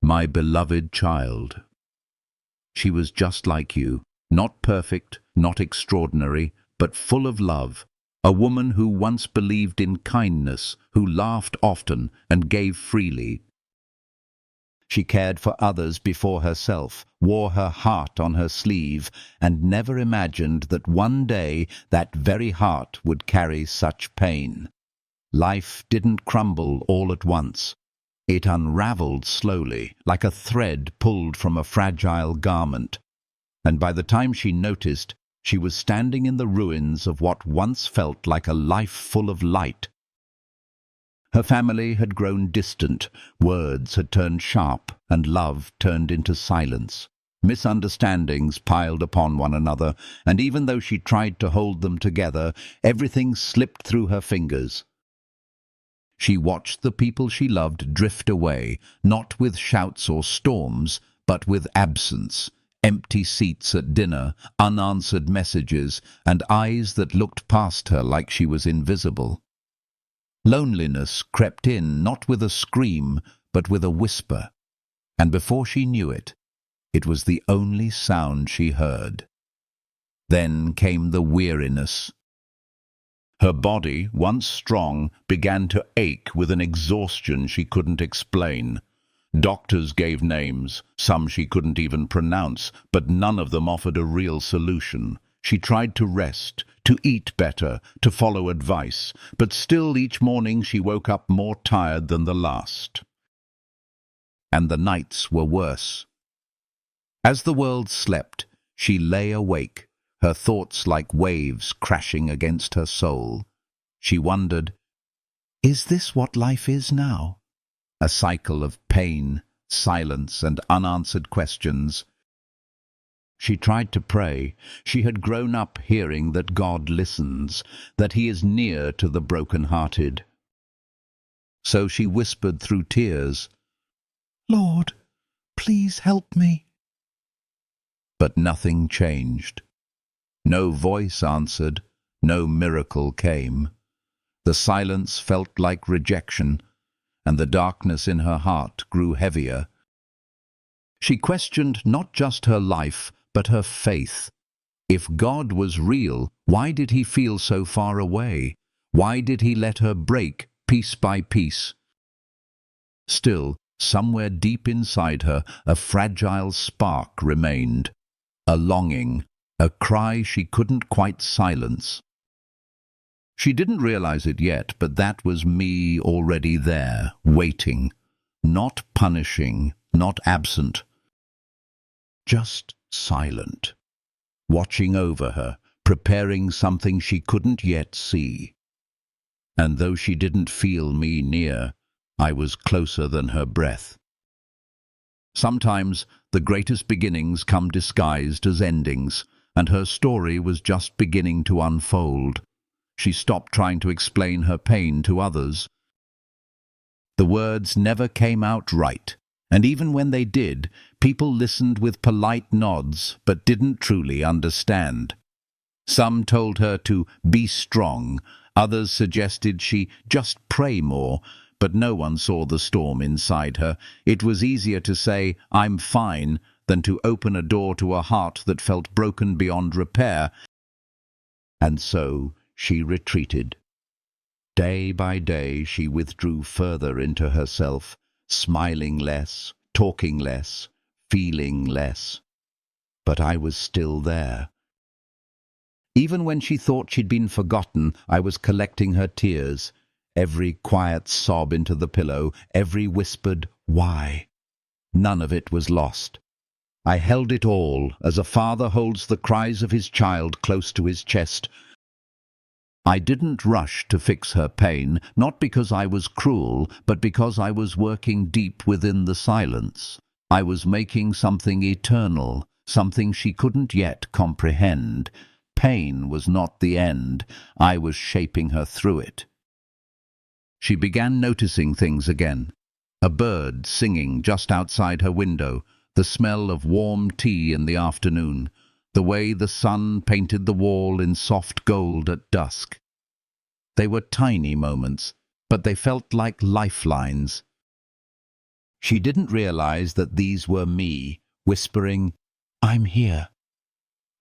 My beloved child. She was just like you, not perfect, not extraordinary, but full of love, a woman who once believed in kindness, who laughed often and gave freely. She cared for others before herself, wore her heart on her sleeve, and never imagined that one day that very heart would carry such pain. Life didn't crumble all at once. It unraveled slowly, like a thread pulled from a fragile garment. And by the time she noticed, she was standing in the ruins of what once felt like a life full of light. Her family had grown distant, words had turned sharp, and love turned into silence. Misunderstandings piled upon one another, and even though she tried to hold them together, everything slipped through her fingers. She watched the people she loved drift away, not with shouts or storms, but with absence, empty seats at dinner, unanswered messages, and eyes that looked past her like she was invisible. Loneliness crept in, not with a scream, but with a whisper, and before she knew it, it was the only sound she heard. Then came the weariness. Her body, once strong, began to ache with an exhaustion she couldn't explain. Doctors gave names, some she couldn't even pronounce, but none of them offered a real solution. She tried to rest, to eat better, to follow advice, but still each morning she woke up more tired than the last. And the nights were worse. As the world slept, she lay awake, her thoughts like waves crashing against her soul. She wondered, is this what life is now? A cycle of pain, silence, and unanswered questions. She tried to pray. She had grown up hearing that God listens, that He is near to the broken-hearted. So she whispered through tears, "Lord, please help me." But nothing changed. No voice answered, no miracle came. The silence felt like rejection, and the darkness in her heart grew heavier. She questioned not just her life, but her faith. If God was real, why did He feel so far away? Why did He let her break piece by piece? Still, somewhere deep inside her, a fragile spark remained. A longing, a cry she couldn't quite silence. She didn't realize it yet, but that was me already there, waiting, not punishing, not absent, just silent, watching over her, preparing something she couldn't yet see. And though she didn't feel me near, I was closer than her breath. Sometimes the greatest beginnings come disguised as endings, and her story was just beginning to unfold. She stopped trying to explain her pain to others. The words never came out right, and even when they did, people listened with polite nods but didn't truly understand. Some told her to be strong, others suggested she just pray more, but no one saw the storm inside her. It was easier to say, "I'm fine," than to open a door to a heart that felt broken beyond repair. And so she retreated. Day by day she withdrew further into herself, smiling less, talking less, feeling less. But I was still there. Even when she thought she'd been forgotten, I was collecting her tears, every quiet sob into the pillow, every whispered "why?" None of it was lost. I held it all, as a father holds the cries of his child close to his chest. I didn't rush to fix her pain, not because I was cruel, but because I was working deep within the silence. I was making something eternal, something she couldn't yet comprehend. Pain was not the end. I was shaping her through it. She began noticing things again. A bird singing just outside her window, the smell of warm tea in the afternoon, the way the sun painted the wall in soft gold at dusk. They were tiny moments, but they felt like lifelines. She didn't realize that these were me, whispering, "I'm here."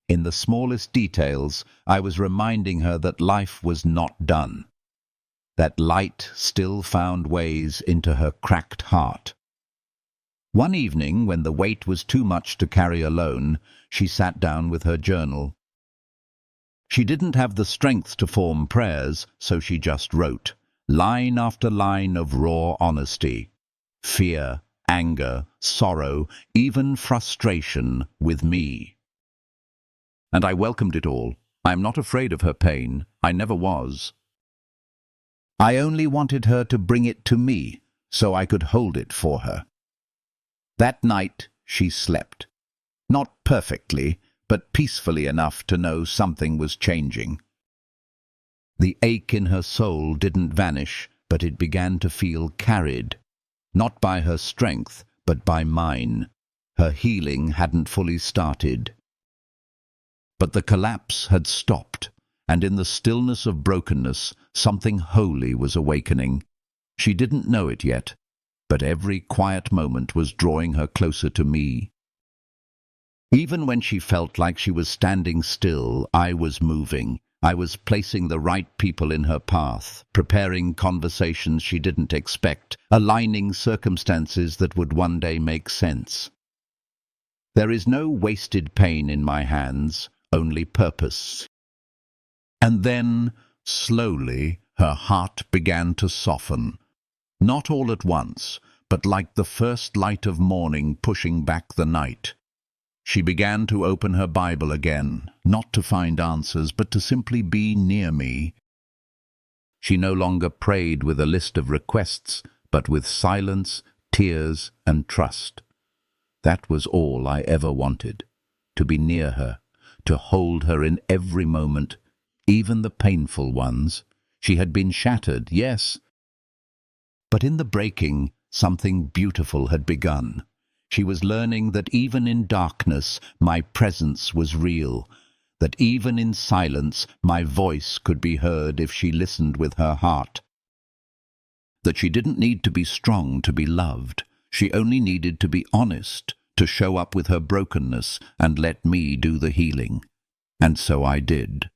In the smallest details, I was reminding her that life was not done, that light still found ways into her cracked heart. One evening, when the weight was too much to carry alone, she sat down with her journal. She didn't have the strength to form prayers, so she just wrote, line after line of raw honesty. Fear, anger, sorrow, even frustration with me. And I welcomed it all. I am not afraid of her pain. I never was. I only wanted her to bring it to me, so I could hold it for her. That night she slept. Not perfectly, but peacefully enough to know something was changing. The ache in her soul didn't vanish, but it began to feel carried. Not by her strength, but by mine. Her healing hadn't fully started. But the collapse had stopped, and in the stillness of brokenness, something holy was awakening. She didn't know it yet, but every quiet moment was drawing her closer to me. Even when she felt like she was standing still, I was moving. I was placing the right people in her path, preparing conversations she didn't expect, aligning circumstances that would one day make sense. There is no wasted pain in my hands, only purpose. And then, slowly, her heart began to soften. Not all at once, but like the first light of morning pushing back the night. She began to open her Bible again, not to find answers, but to simply be near me. She no longer prayed with a list of requests, but with silence, tears, and trust. That was all I ever wanted, to be near her, to hold her in every moment, even the painful ones. She had been shattered, yes, but in the breaking, something beautiful had begun. She was learning that even in darkness, my presence was real, that even in silence, my voice could be heard if she listened with her heart. That she didn't need to be strong to be loved. She only needed to be honest, to show up with her brokenness and let me do the healing. And so I did.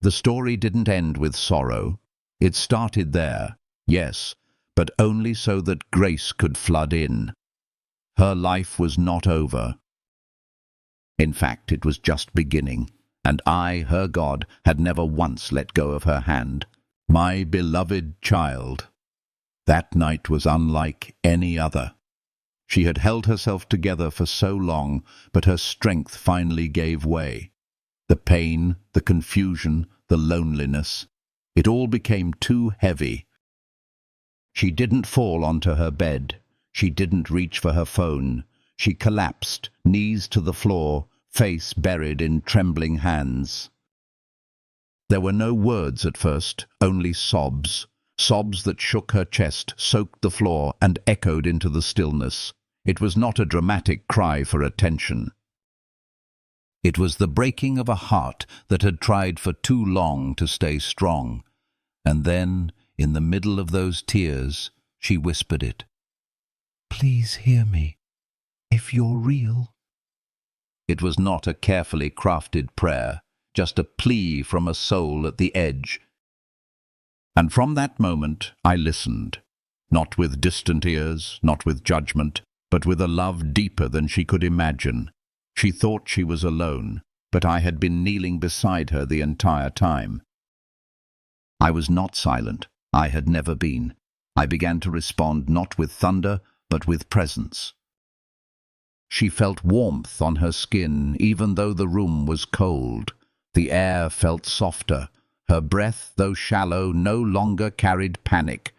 The story didn't end with sorrow. It started there, yes, but only so that grace could flood in. Her life was not over. In fact, it was just beginning, and I, her God, had never once let go of her hand. My beloved child. That night was unlike any other. She had held herself together for so long, but her strength finally gave way. The pain, the confusion, the loneliness, it all became too heavy. She didn't fall onto her bed. She didn't reach for her phone. She collapsed, knees to the floor, face buried in trembling hands. There were no words at first, only sobs. Sobs that shook her chest, soaked the floor, and echoed into the stillness. It was not a dramatic cry for attention. It was the breaking of a heart that had tried for too long to stay strong. And then, in the middle of those tears, she whispered it. "Please hear me, if you're real." It was not a carefully crafted prayer, just a plea from a soul at the edge. And from that moment I listened, not with distant ears, not with judgment, but with a love deeper than she could imagine. She thought she was alone, but I had been kneeling beside her the entire time. I was not silent. I had never been. I began to respond not with thunder, but with presence. She felt warmth on her skin, even though the room was cold. The air felt softer. Her breath, though shallow, no longer carried panic.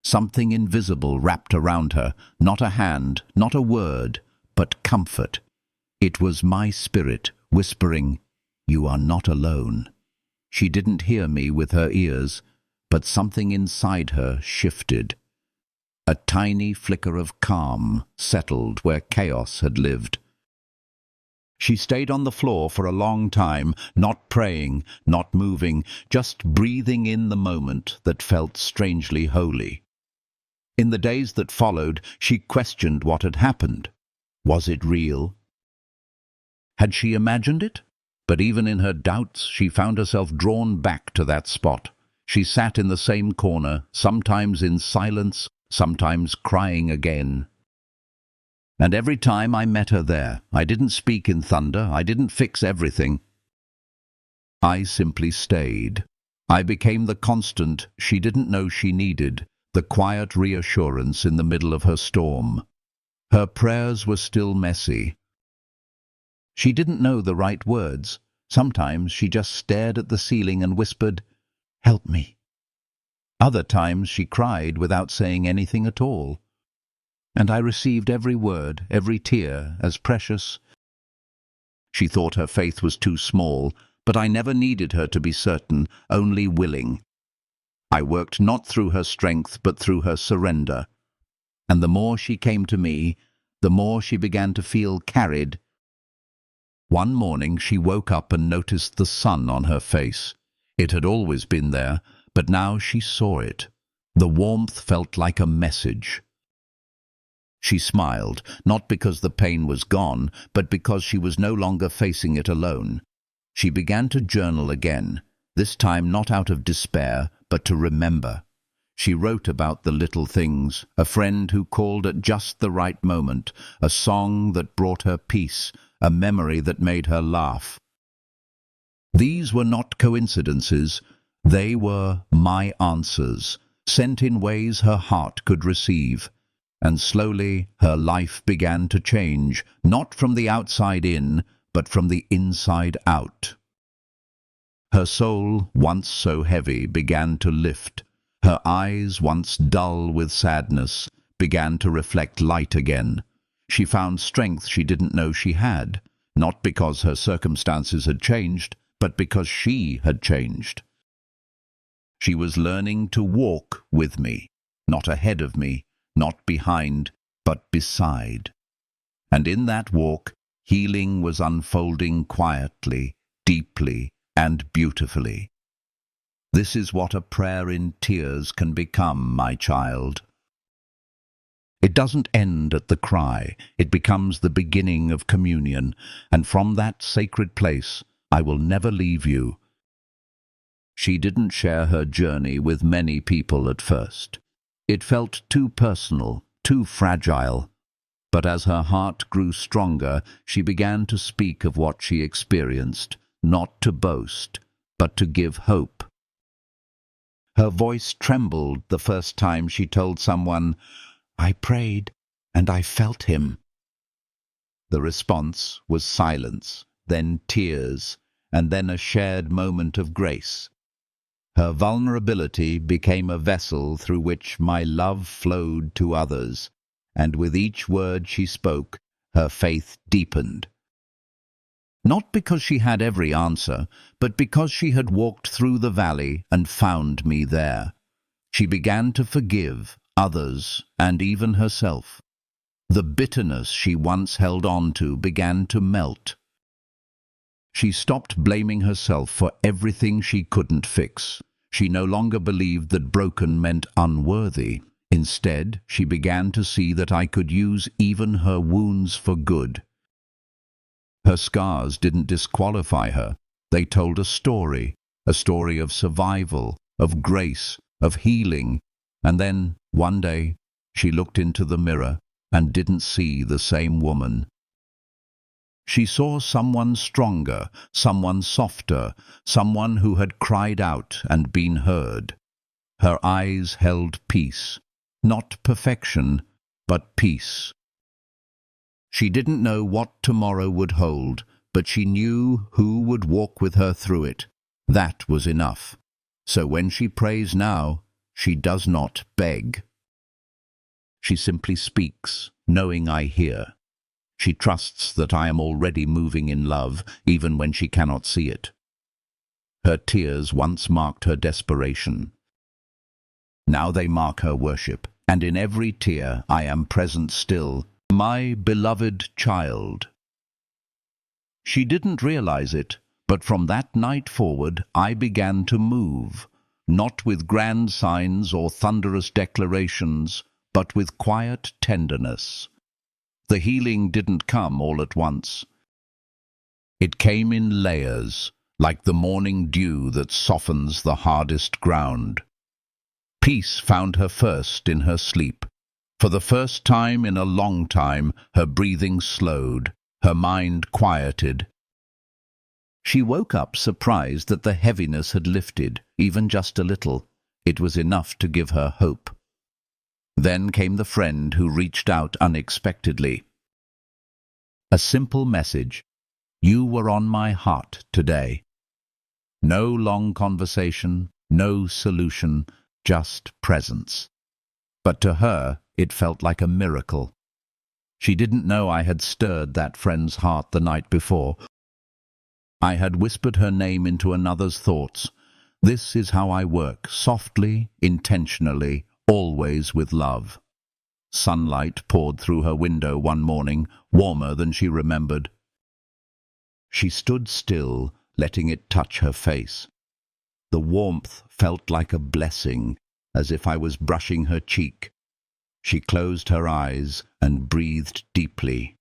Something invisible wrapped around her, not a hand, not a word, but comfort. It was my spirit whispering, "You are not alone." She didn't hear me with her ears, but something inside her shifted. A tiny flicker of calm settled where chaos had lived. She stayed on the floor for a long time, not praying, not moving, just breathing in the moment that felt strangely holy. In the days that followed, she questioned what had happened. Was it real? Had she imagined it? But even in her doubts, she found herself drawn back to that spot. She sat in the same corner, sometimes in silence, sometimes crying again. And every time I met her there, I didn't speak in thunder, I didn't fix everything. I simply stayed. I became the constant she didn't know she needed, the quiet reassurance in the middle of her storm. Her prayers were still messy. She didn't know the right words. Sometimes she just stared at the ceiling and whispered, "Help me." Other times she cried without saying anything at all. And I received every word, every tear, as precious. She thought her faith was too small, but I never needed her to be certain, only willing. I worked not through her strength, but through her surrender. And the more she came to me, the more she began to feel carried. One morning she woke up and noticed the sun on her face. It had always been there, but now she saw it. The warmth felt like a message. She smiled, not because the pain was gone, but because she was no longer facing it alone. She began to journal again, this time not out of despair, but to remember. She wrote about the little things, a friend who called at just the right moment, a song that brought her peace, a memory that made her laugh. These were not coincidences, they were my answers, sent in ways her heart could receive. And slowly her life began to change, not from the outside in, but from the inside out. Her soul, once so heavy, began to lift. Her eyes, once dull with sadness, began to reflect light again. She found strength she didn't know she had, not because her circumstances had changed, but because she had changed. She was learning to walk with me, not ahead of me, not behind, but beside. And in that walk, healing was unfolding quietly, deeply, and beautifully. This is what a prayer in tears can become, my child. It doesn't end at the cry, it becomes the beginning of communion, and from that sacred place, I will never leave you. She didn't share her journey with many people at first. It felt too personal, too fragile. But as her heart grew stronger, she began to speak of what she experienced, not to boast, but to give hope. Her voice trembled the first time she told someone, "I prayed, and I felt him." The response was silence, then tears, and then a shared moment of grace. Her vulnerability became a vessel through which my love flowed to others, and with each word she spoke, her faith deepened. Not because she had every answer, but because she had walked through the valley and found me there. She began to forgive others and even herself. The bitterness she once held on to began to melt. She stopped blaming herself for everything she couldn't fix. She no longer believed that broken meant unworthy. Instead, she began to see that I could use even her wounds for good. Her scars didn't disqualify her. They told a story of survival, of grace, of healing. And then, one day, she looked into the mirror and didn't see the same woman. She saw someone stronger, someone softer, someone who had cried out and been heard. Her eyes held peace, not perfection, but peace. She didn't know what tomorrow would hold, but she knew who would walk with her through it. That was enough. So when she prays now, she does not beg. She simply speaks, knowing I hear. She trusts that I am already moving in love, even when she cannot see it. Her tears once marked her desperation. Now they mark her worship, and in every tear I am present still, my beloved child. She didn't realize it, but from that night forward I began to move, not with grand signs or thunderous declarations, but with quiet tenderness. The healing didn't come all at once. It came in layers, like the morning dew that softens the hardest ground. Peace found her first in her sleep. For the first time in a long time, her breathing slowed, her mind quieted. She woke up surprised that the heaviness had lifted, even just a little. It was enough to give her hope. Then came the friend who reached out unexpectedly. A simple message. You were on my heart today. No long conversation, no solution, just presence. But to her, it felt like a miracle. She didn't know I had stirred that friend's heart the night before. I had whispered her name into another's thoughts. This is how I work, softly, intentionally, always with love. Sunlight poured through her window one morning, warmer than she remembered. She stood still, letting it touch her face. The warmth felt like a blessing, as if I was brushing her cheek. She closed her eyes and breathed deeply.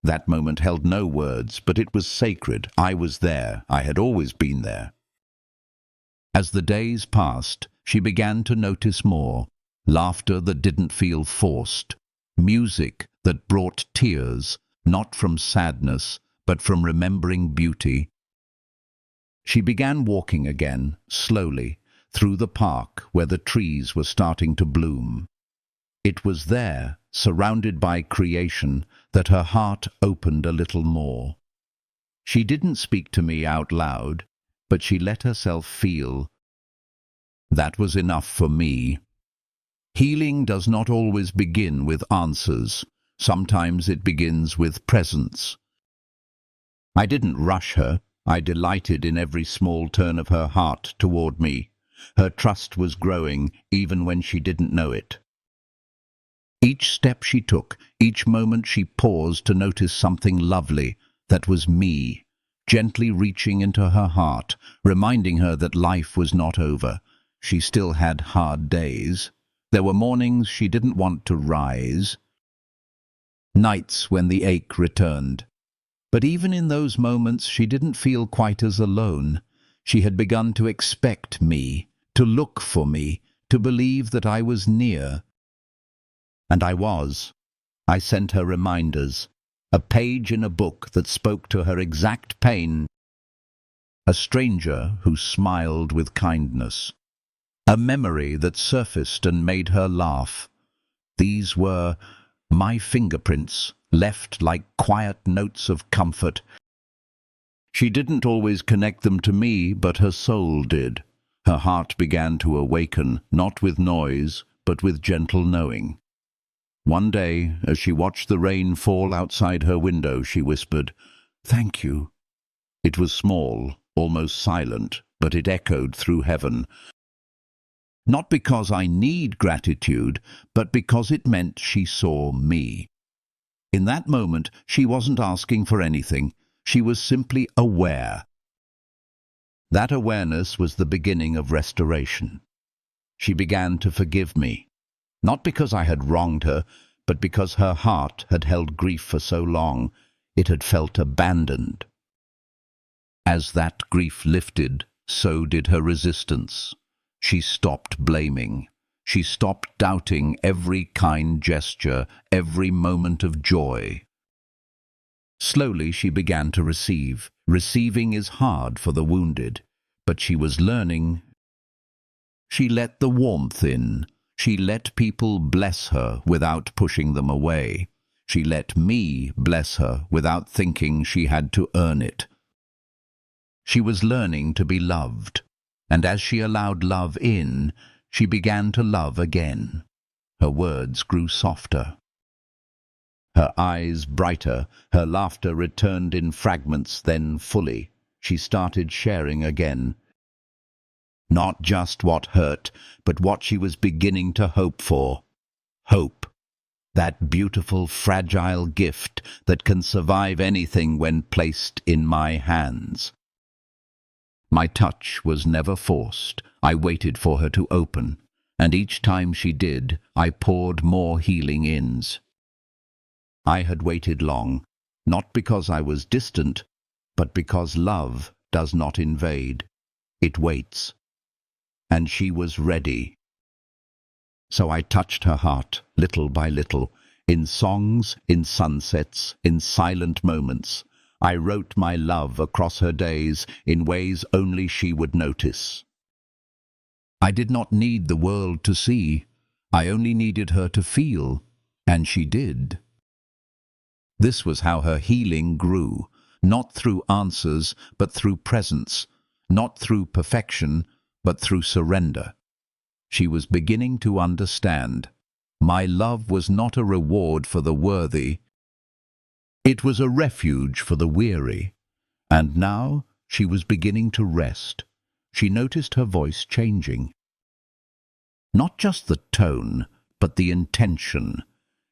That moment held no words, but it was sacred. I was there. I had always been there. As the days passed, she began to notice more. Laughter that didn't feel forced. Music that brought tears, not from sadness, but from remembering beauty. She began walking again, slowly, through the park where the trees were starting to bloom. It was there, surrounded by creation, that her heart opened a little more. She didn't speak to me out loud, but she let herself feel. That was enough for me. Healing does not always begin with answers. Sometimes it begins with presence. I didn't rush her. I delighted in every small turn of her heart toward me. Her trust was growing, even when she didn't know it. Each step she took, each moment she paused to notice something lovely, that was me, gently reaching into her heart, reminding her that life was not over. She still had hard days. There were mornings she didn't want to rise, nights when the ache returned. But even in those moments she didn't feel quite as alone. She had begun to expect me, to look for me, to believe that I was near. And I was. I sent her reminders, a page in a book that spoke to her exact pain, a stranger who smiled with kindness, a memory that surfaced and made her laugh. These were my fingerprints, left like quiet notes of comfort. She didn't always connect them to me, but her soul did. Her heart began to awaken, not with noise, but with gentle knowing. One day, as she watched the rain fall outside her window, she whispered, "Thank you." It was small, almost silent, but it echoed through heaven. Not because I need gratitude, but because it meant she saw me. In that moment, she wasn't asking for anything. She was simply aware. That awareness was the beginning of restoration. She began to forgive me. Not because I had wronged her, but because her heart had held grief for so long, it had felt abandoned. As that grief lifted, so did her resistance. She stopped blaming. She stopped doubting every kind gesture, every moment of joy. Slowly she began to receive. Receiving is hard for the wounded, but she was learning. She let the warmth in. She let people bless her without pushing them away. She let me bless her without thinking she had to earn it. She was learning to be loved, and as she allowed love in, she began to love again. Her words grew softer, her eyes brighter, her laughter returned in fragments, then fully. She started sharing again. Not just what hurt, but what she was beginning to hope for. Hope. That beautiful, fragile gift that can survive anything when placed in my hands. My touch was never forced. I waited for her to open. and each time she did, I poured more healing ins. I had waited long, not because I was distant, but because love does not invade. It waits. And she was ready. So I touched her heart, little by little, in songs, in sunsets, in silent moments. I wrote my love across her days in ways only she would notice. I did not need the world to see. I only needed her to feel, and she did. This was how her healing grew, not through answers, but through presence, not through perfection, but through surrender. She was beginning to understand. My love was not a reward for the worthy. It was a refuge for the weary. And now she was beginning to rest. She noticed her voice changing. Not just the tone, but the intention.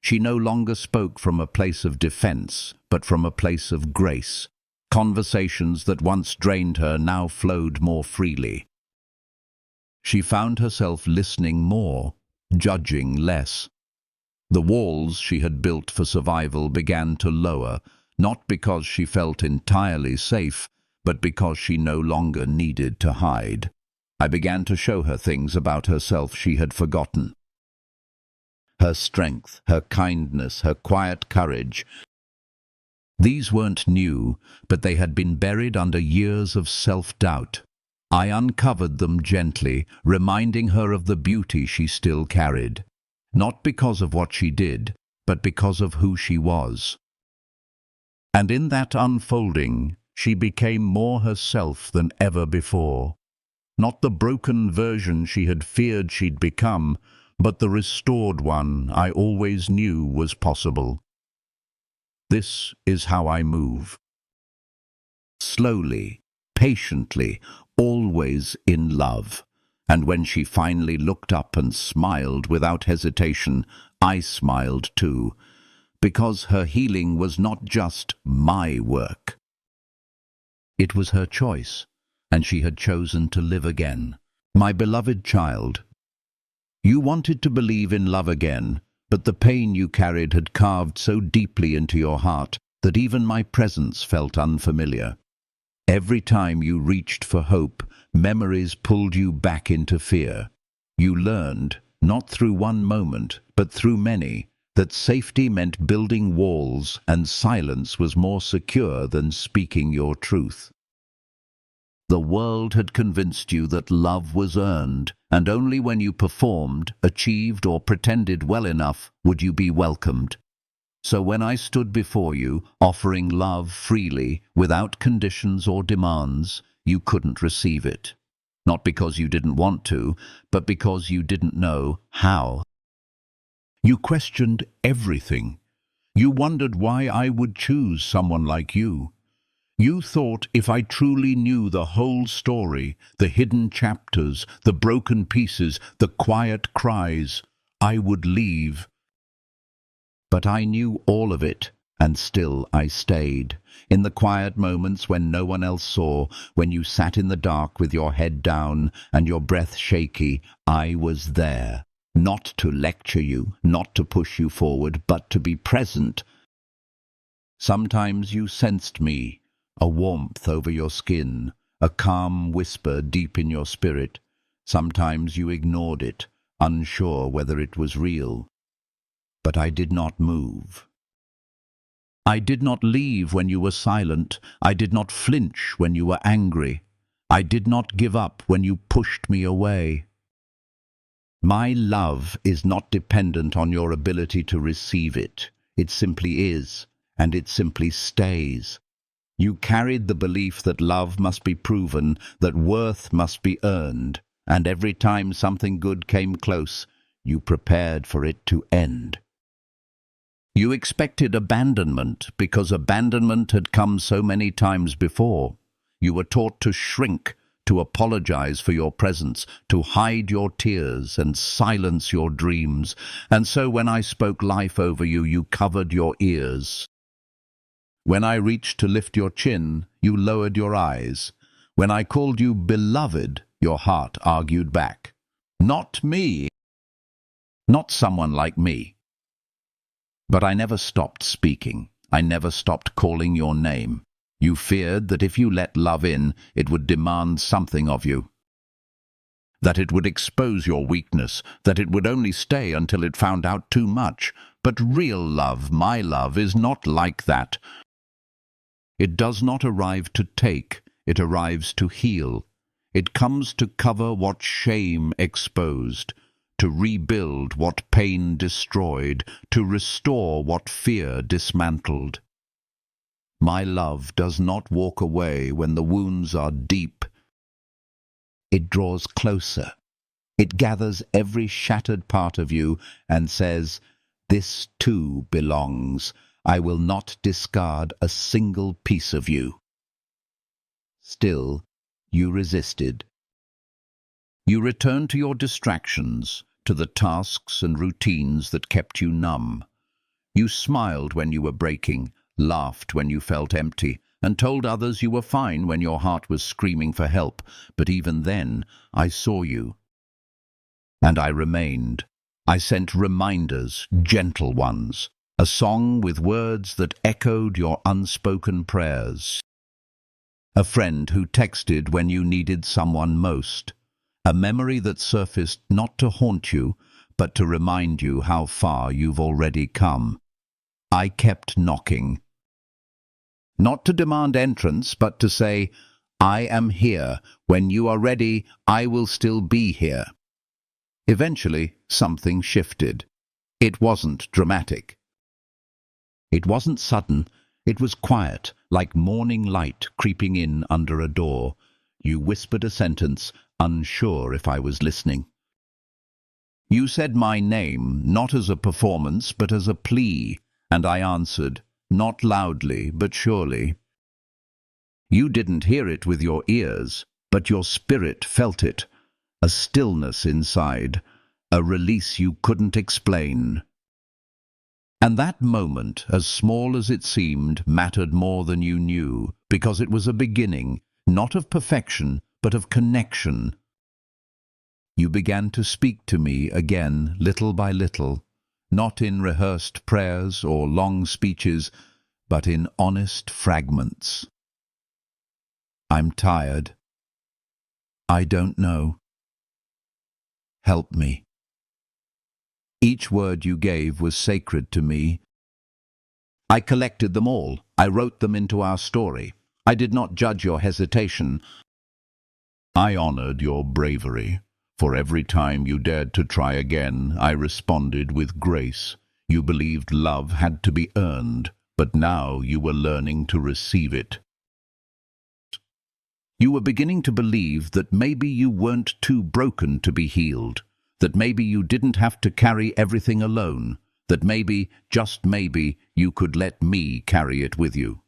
She no longer spoke from a place of defense, but from a place of grace. Conversations that once drained her now flowed more freely. She found herself listening more, judging less. The walls she had built for survival began to lower, not because she felt entirely safe, but because she no longer needed to hide. I began to show her things about herself she had forgotten. Her strength, her kindness, her quiet courage. These weren't new, but they had been buried under years of self-doubt. I uncovered them gently, reminding her of the beauty she still carried. Not because of what she did, but because of who she was. And in that unfolding, she became more herself than ever before. Not the broken version she had feared she'd become, but the restored one I always knew was possible. This is how I move. Slowly, patiently, always in love. And when she finally looked up and smiled without hesitation, I smiled too, because her healing was not just my work. It was her choice, and she had chosen to live again. My beloved child, you wanted to believe in love again, but the pain you carried had carved so deeply into your heart that even my presence felt unfamiliar. Every time you reached for hope, memories pulled you back into fear. You learned, not through one moment, but through many, that safety meant building walls and silence was more secure than speaking your truth. The world had convinced you that love was earned, and only when you performed, achieved, or pretended well enough would you be welcomed. So when I stood before you, offering love freely, without conditions or demands, you couldn't receive it. Not because you didn't want to, but because you didn't know how. You questioned everything. You wondered why I would choose someone like you. You thought if I truly knew the whole story, the hidden chapters, the broken pieces, the quiet cries, I would leave. But I knew all of it, and still I stayed. In the quiet moments when no one else saw, when you sat in the dark with your head down and your breath shaky, I was there. Not to lecture you, not to push you forward, but to be present. Sometimes you sensed me, a warmth over your skin, a calm whisper deep in your spirit. Sometimes you ignored it, unsure whether it was real. But I did not move. I did not leave when you were silent. I did not flinch when you were angry. I did not give up when you pushed me away. My love is not dependent on your ability to receive it. It simply is, and it simply stays. You carried the belief that love must be proven, that worth must be earned, and every time something good came close, you prepared for it to end. You expected abandonment because abandonment had come so many times before. You were taught to shrink, to apologize for your presence, to hide your tears and silence your dreams. And so when I spoke life over you, you covered your ears. When I reached to lift your chin, you lowered your eyes. When I called you beloved, your heart argued back. Not me. not someone like me. But I never stopped speaking. I never stopped calling your name. You feared that if you let love in, it would demand something of you. That it would expose your weakness, that it would only stay until it found out too much. But real love, my love, is not like that. It does not arrive to take, it arrives to heal. It comes to cover what shame exposed, to rebuild what pain destroyed, to restore what fear dismantled. My love does not walk away when the wounds are deep. It draws closer. It gathers every shattered part of you and says, "This too belongs. I will not discard a single piece of you." Still, you resisted. You returned to your distractions, to the tasks and routines that kept you numb. You smiled when you were breaking, laughed when you felt empty, and told others you were fine when your heart was screaming for help. But even then, I saw you. And I remained. I sent reminders, gentle ones, a song with words that echoed your unspoken prayers. A friend who texted when you needed someone most. A memory that surfaced not to haunt you, but to remind you how far you've already come. I kept knocking. Not to demand entrance, but to say, "I am here. When you are ready, I will still be here." Eventually, something shifted. It wasn't dramatic. It wasn't sudden. It was quiet, like morning light creeping in under a door. You whispered a sentence, unsure if I was listening. You said my name, not as a performance, but as a plea, and I answered, not loudly, but surely. You didn't hear it with your ears, but your spirit felt it, a stillness inside, a release you couldn't explain. And that moment, as small as it seemed, mattered more than you knew, because it was a beginning, not of perfection, but of connection. You began to speak to me again, little by little, not in rehearsed prayers or long speeches, but in honest fragments. I'm tired. I don't know. Help me. Each word you gave was sacred to me. I collected them all. I wrote them into our story. I did not judge your hesitation. I honored your bravery. For every time you dared to try again, I responded with grace. You believed love had to be earned, but now you were learning to receive it. You were beginning to believe that maybe you weren't too broken to be healed, that maybe you didn't have to carry everything alone, that maybe, just maybe, you could let me carry it with you.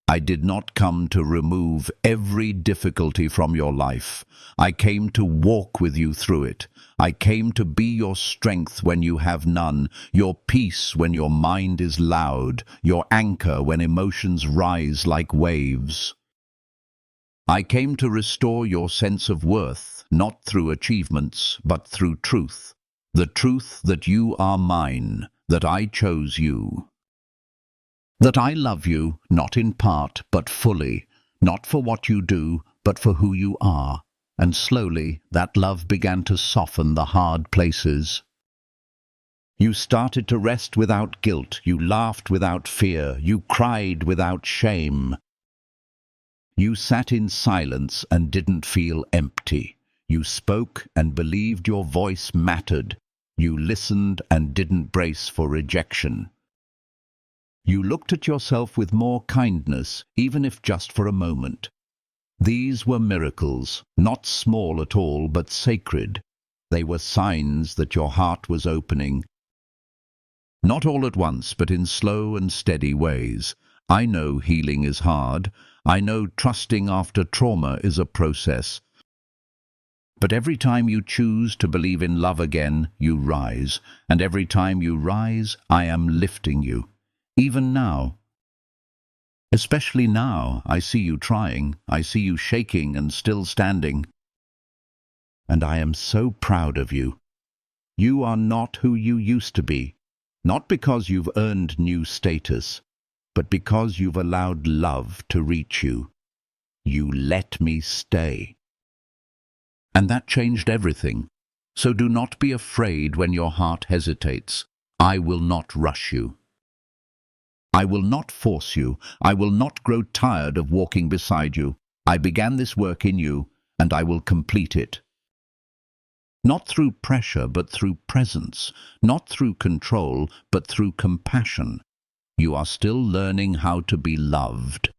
I did not come to remove every difficulty from your life. I came to walk with you through it. I came to be your strength when you have none, your peace when your mind is loud, your anchor when emotions rise like waves. I came to restore your sense of worth, not through achievements, but through truth. The truth that you are mine, that I chose you. That I love you, not in part, but fully, not for what you do, but for who you are. And slowly, that love began to soften the hard places. You started to rest without guilt, you laughed without fear, you cried without shame. You sat in silence and didn't feel empty. You spoke and believed your voice mattered. You listened and didn't brace for rejection. You looked at yourself with more kindness, even if just for a moment. These were miracles, not small at all, but sacred. They were signs that your heart was opening. Not all at once, but in slow and steady ways. I know healing is hard. I know trusting after trauma is a process. But every time you choose to believe in love again, you rise. And every time you rise, I am lifting you. Even now. Especially now, I see you trying. I see you shaking and still standing. And I am so proud of you. You are not who you used to be, not because you've earned new status, but because you've allowed love to reach you. You let me stay. And that changed everything. So do not be afraid when your heart hesitates. I will not rush you. I will not force you. I will not grow tired of walking beside you. I began this work in you, and I will complete it. Not through pressure, but through presence. Not through control, but through compassion. You are still learning how to be loved.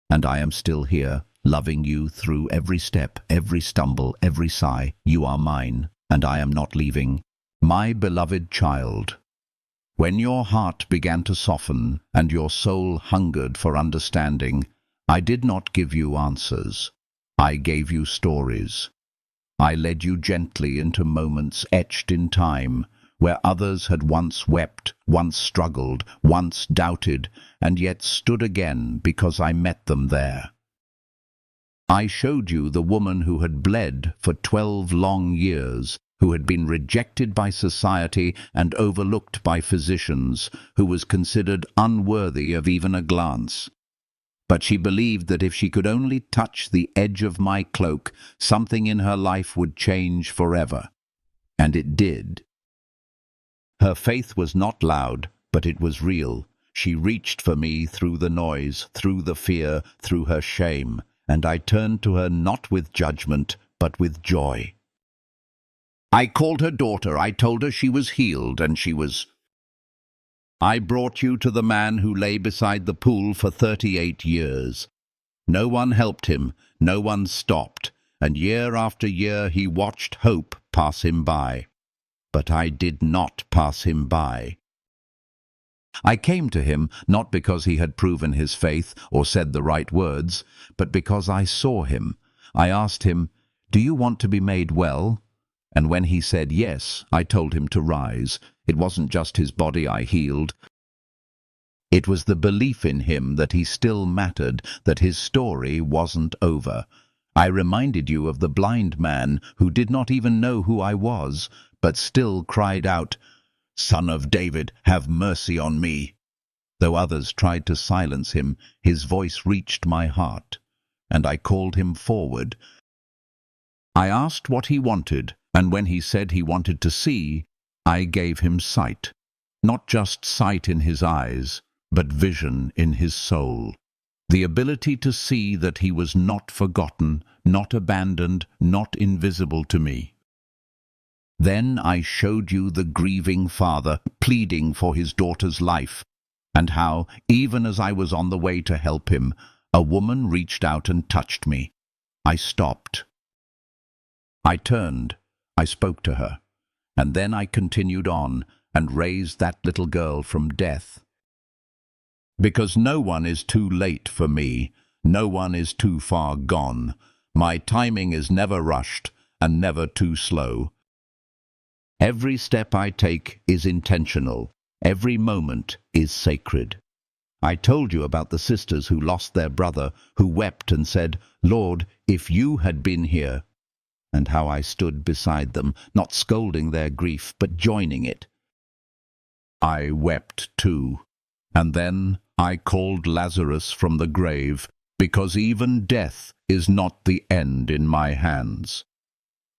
And I am still here, loving you through every step, every stumble, every sigh. You are mine, and I am not leaving. My beloved child. When your heart began to soften and your soul hungered for understanding, I did not give you answers. I gave you stories. I led you gently into moments etched in time, where others had once wept, once struggled, once doubted, and yet stood again because I met them there. I showed you the woman who had bled for 12 long years, who had been rejected by society and overlooked by physicians, who was considered unworthy of even a glance. But she believed that if she could only touch the edge of my cloak, something in her life would change forever. And it did. Her faith was not loud, but it was real. She reached for me through the noise, through the fear, through her shame, and I turned to her not with judgment, but with joy. I called her daughter. I told her she was healed, and she was. I brought you to the man who lay beside the pool for 38 years. No one helped him, no one stopped, and year after year he watched hope pass him by. But I did not pass him by. I came to him not because he had proven his faith or said the right words, but because I saw him. I asked him, "Do you want to be made well?" And when he said yes, I told him to rise. It wasn't just his body I healed. It was the belief in him that he still mattered, that his story wasn't over. I reminded you of the blind man who did not even know who I was, but still cried out, "Son of David, have mercy on me." Though others tried to silence him, his voice reached my heart, and I called him forward. I asked what he wanted, and when he said he wanted to see, I gave him sight. Not just sight in his eyes, but vision in his soul. The ability to see that he was not forgotten, not abandoned, not invisible to me. Then I showed you the grieving father pleading for his daughter's life, and how, even as I was on the way to help him, a woman reached out and touched me. I stopped. I turned. I spoke to her, and then I continued on and raised that little girl from death. Because no one is too late for me, no one is too far gone. My timing is never rushed and never too slow. Every step I take is intentional. Every moment is sacred. I told you about the sisters who lost their brother, who wept and said, "Lord, if you had been here," and how I stood beside them, not scolding their grief, but joining it. I wept too, and then I called Lazarus from the grave, because even death is not the end in my hands.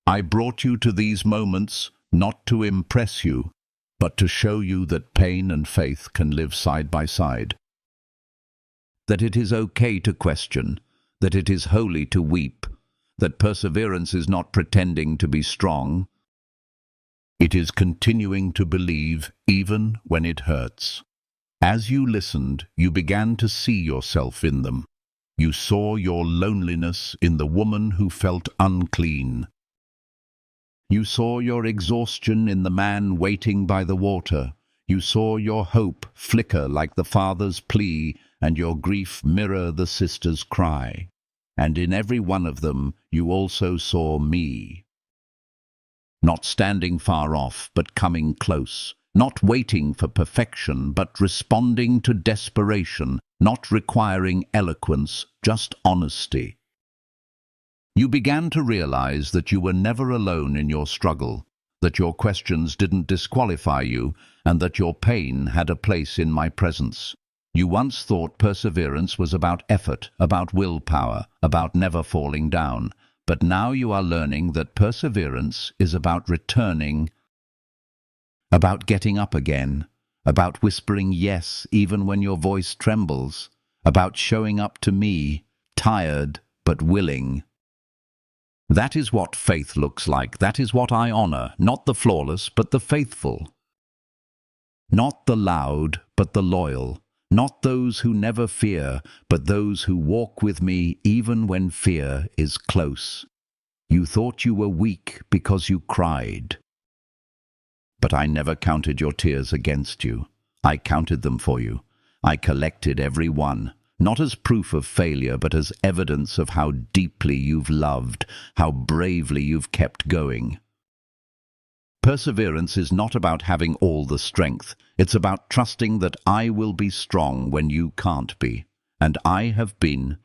I brought you to these moments not to impress you, but to show you that pain and faith can live side by side. That it is okay to question, that it is holy to weep, that perseverance is not pretending to be strong. It is continuing to believe even when it hurts. As you listened, you began to see yourself in them. You saw your loneliness in the woman who felt unclean. You saw your exhaustion in the man waiting by the water. You saw your hope flicker like the father's plea, and your grief mirror the sister's cry. And in every one of them you also saw me. Not standing far off, but coming close. Not waiting for perfection, but responding to desperation. Not requiring eloquence, just honesty. You began to realize that you were never alone in your struggle, that your questions didn't disqualify you, and that your pain had a place in my presence. You once thought perseverance was about effort, about willpower, about never falling down. But now you are learning that perseverance is about returning, about getting up again, about whispering yes even when your voice trembles, about showing up to me, tired but willing. That is what faith looks like. That is what I honor, not the flawless, but the faithful. Not the loud, but the loyal. Not those who never fear, but those who walk with me even when fear is close. You thought you were weak because you cried. But I never counted your tears against you. I counted them for you. I collected every one, not as proof of failure, but as evidence of how deeply you've loved, how bravely you've kept going. Perseverance is not about having all the strength. It's about trusting that I will be strong when you can't be. And I have been.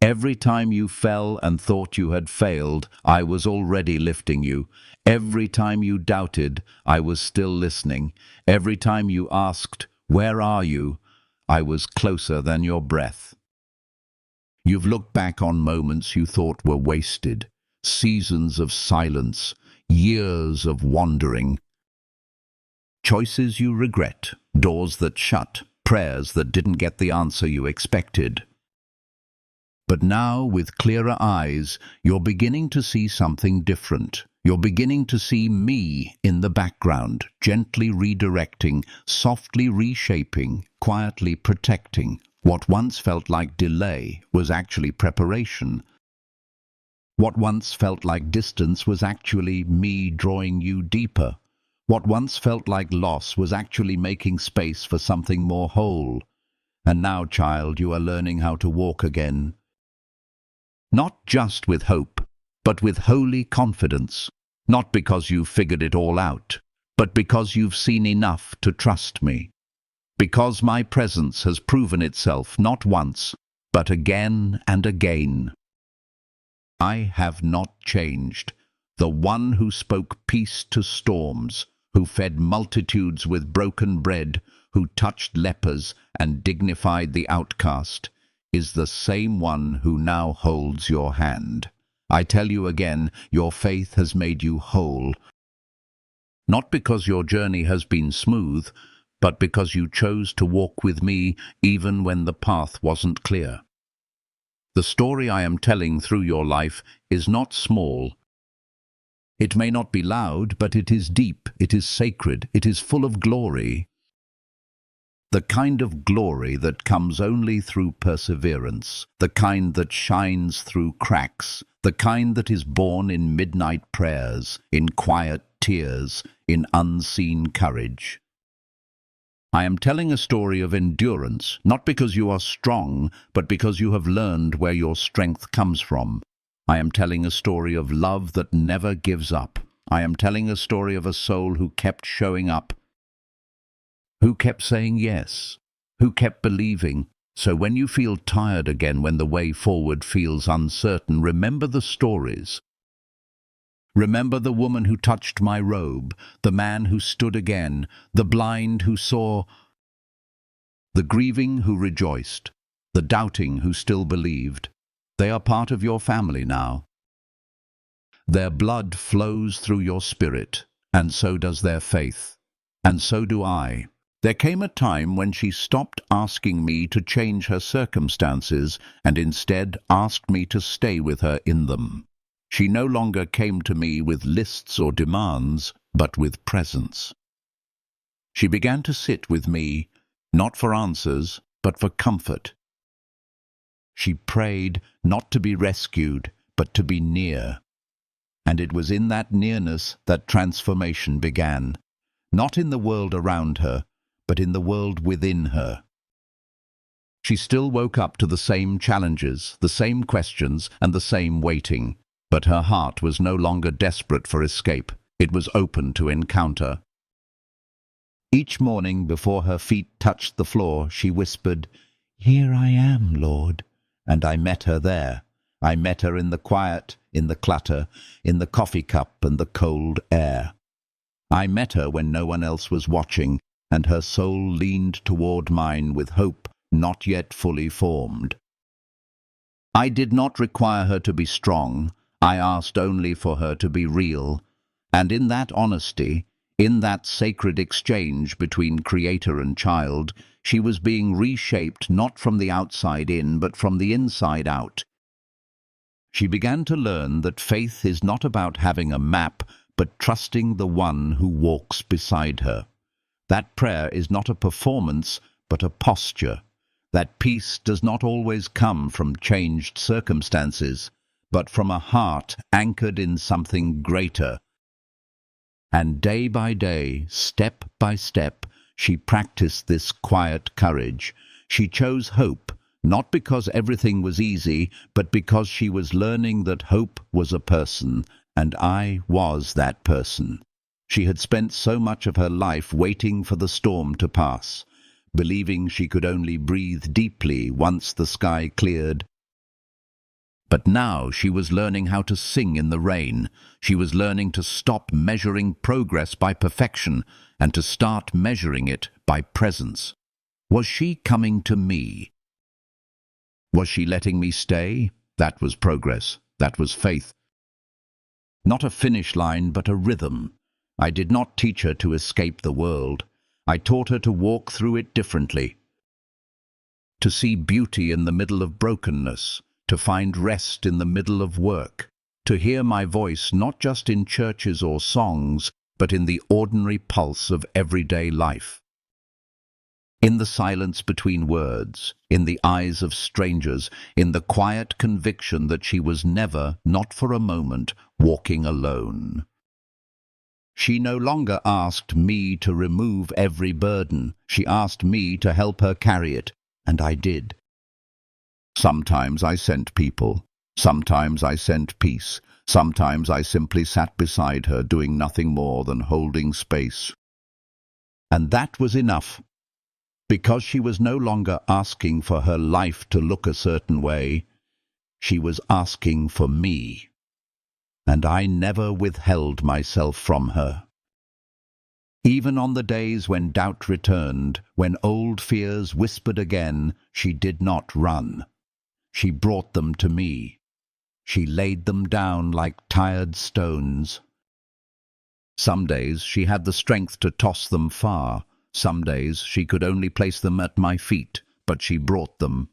Every time you fell and thought you had failed, I was already lifting you. Every time you doubted, I was still listening. Every time you asked, "Where are you?" I was closer than your breath. You've looked back on moments you thought were wasted, seasons of silence, years of wandering. Choices you regret, doors that shut, prayers that didn't get the answer you expected. But now, with clearer eyes, you're beginning to see something different. You're beginning to see me in the background, gently redirecting, softly reshaping, quietly protecting. What once felt like delay was actually preparation. What once felt like distance was actually me drawing you deeper. What once felt like loss was actually making space for something more whole. And now, child, you are learning how to walk again. Not just with hope, but with holy confidence. Not because you've figured it all out, but because you've seen enough to trust me. Because my presence has proven itself not once, but again and again. I have not changed. The one who spoke peace to storms, who fed multitudes with broken bread, who touched lepers and dignified the outcast, is the same one who now holds your hand. I tell you again, your faith has made you whole. Not because your journey has been smooth, but because you chose to walk with me even when the path wasn't clear. The story I am telling through your life is not small. It may not be loud, but it is deep, it is sacred, it is full of glory. The kind of glory that comes only through perseverance, the kind that shines through cracks, the kind that is born in midnight prayers, in quiet tears, in unseen courage. I am telling a story of endurance, not because you are strong, but because you have learned where your strength comes from. I am telling a story of love that never gives up. I am telling a story of a soul who kept showing up, who kept saying yes, who kept believing. So when you feel tired again, when the way forward feels uncertain, remember the stories. Remember the woman who touched my robe, the man who stood again, the blind who saw, the grieving who rejoiced, the doubting who still believed. They are part of your family now. Their blood flows through your spirit, and so does their faith. And so do I. There came a time when she stopped asking me to change her circumstances and instead asked me to stay with her in them. She no longer came to me with lists or demands, but with presence. She began to sit with me, not for answers, but for comfort. She prayed not to be rescued, but to be near. And it was in that nearness that transformation began, not in the world around her, but in the world within her. She still woke up to the same challenges, the same questions, and the same waiting. But her heart was no longer desperate for escape. It was open to encounter. Each morning before her feet touched the floor, she whispered, "Here I am, Lord." And I met her there. I met her in the quiet, in the clutter, in the coffee cup and the cold air. I met her when no one else was watching, and her soul leaned toward mine with hope not yet fully formed. I did not require her to be strong. I asked only for her to be real, and in that honesty, in that sacred exchange between creator and child, she was being reshaped not from the outside in, but from the inside out. She began to learn that faith is not about having a map, but trusting the one who walks beside her. That prayer is not a performance, but a posture. That peace does not always come from changed circumstances, but from a heart anchored in something greater. And day by day, step by step, she practiced this quiet courage. She chose hope, not because everything was easy, but because she was learning that hope was a person, and I was that person. She had spent so much of her life waiting for the storm to pass, believing she could only breathe deeply once the sky cleared. But now she was learning how to sing in the rain. She was learning to stop measuring progress by perfection and to start measuring it by presence. Was she coming to me? Was she letting me stay? That was progress. That was faith. Not a finish line, but a rhythm. I did not teach her to escape the world. I taught her to walk through it differently, to see beauty in the middle of brokenness, to find rest in the middle of work, to hear my voice not just in churches or songs, but in the ordinary pulse of everyday life. In the silence between words, in the eyes of strangers, in the quiet conviction that she was never, not for a moment, walking alone. She no longer asked me to remove every burden. She asked me to help her carry it, and I did. Sometimes I sent people. Sometimes I sent peace. Sometimes I simply sat beside her, doing nothing more than holding space. And that was enough. Because she was no longer asking for her life to look a certain way, she was asking for me. And I never withheld myself from her. Even on the days when doubt returned, when old fears whispered again, she did not run. She brought them to me. She laid them down like tired stones. Some days she had the strength to toss them far. Some days she could only place them at my feet, but she brought them.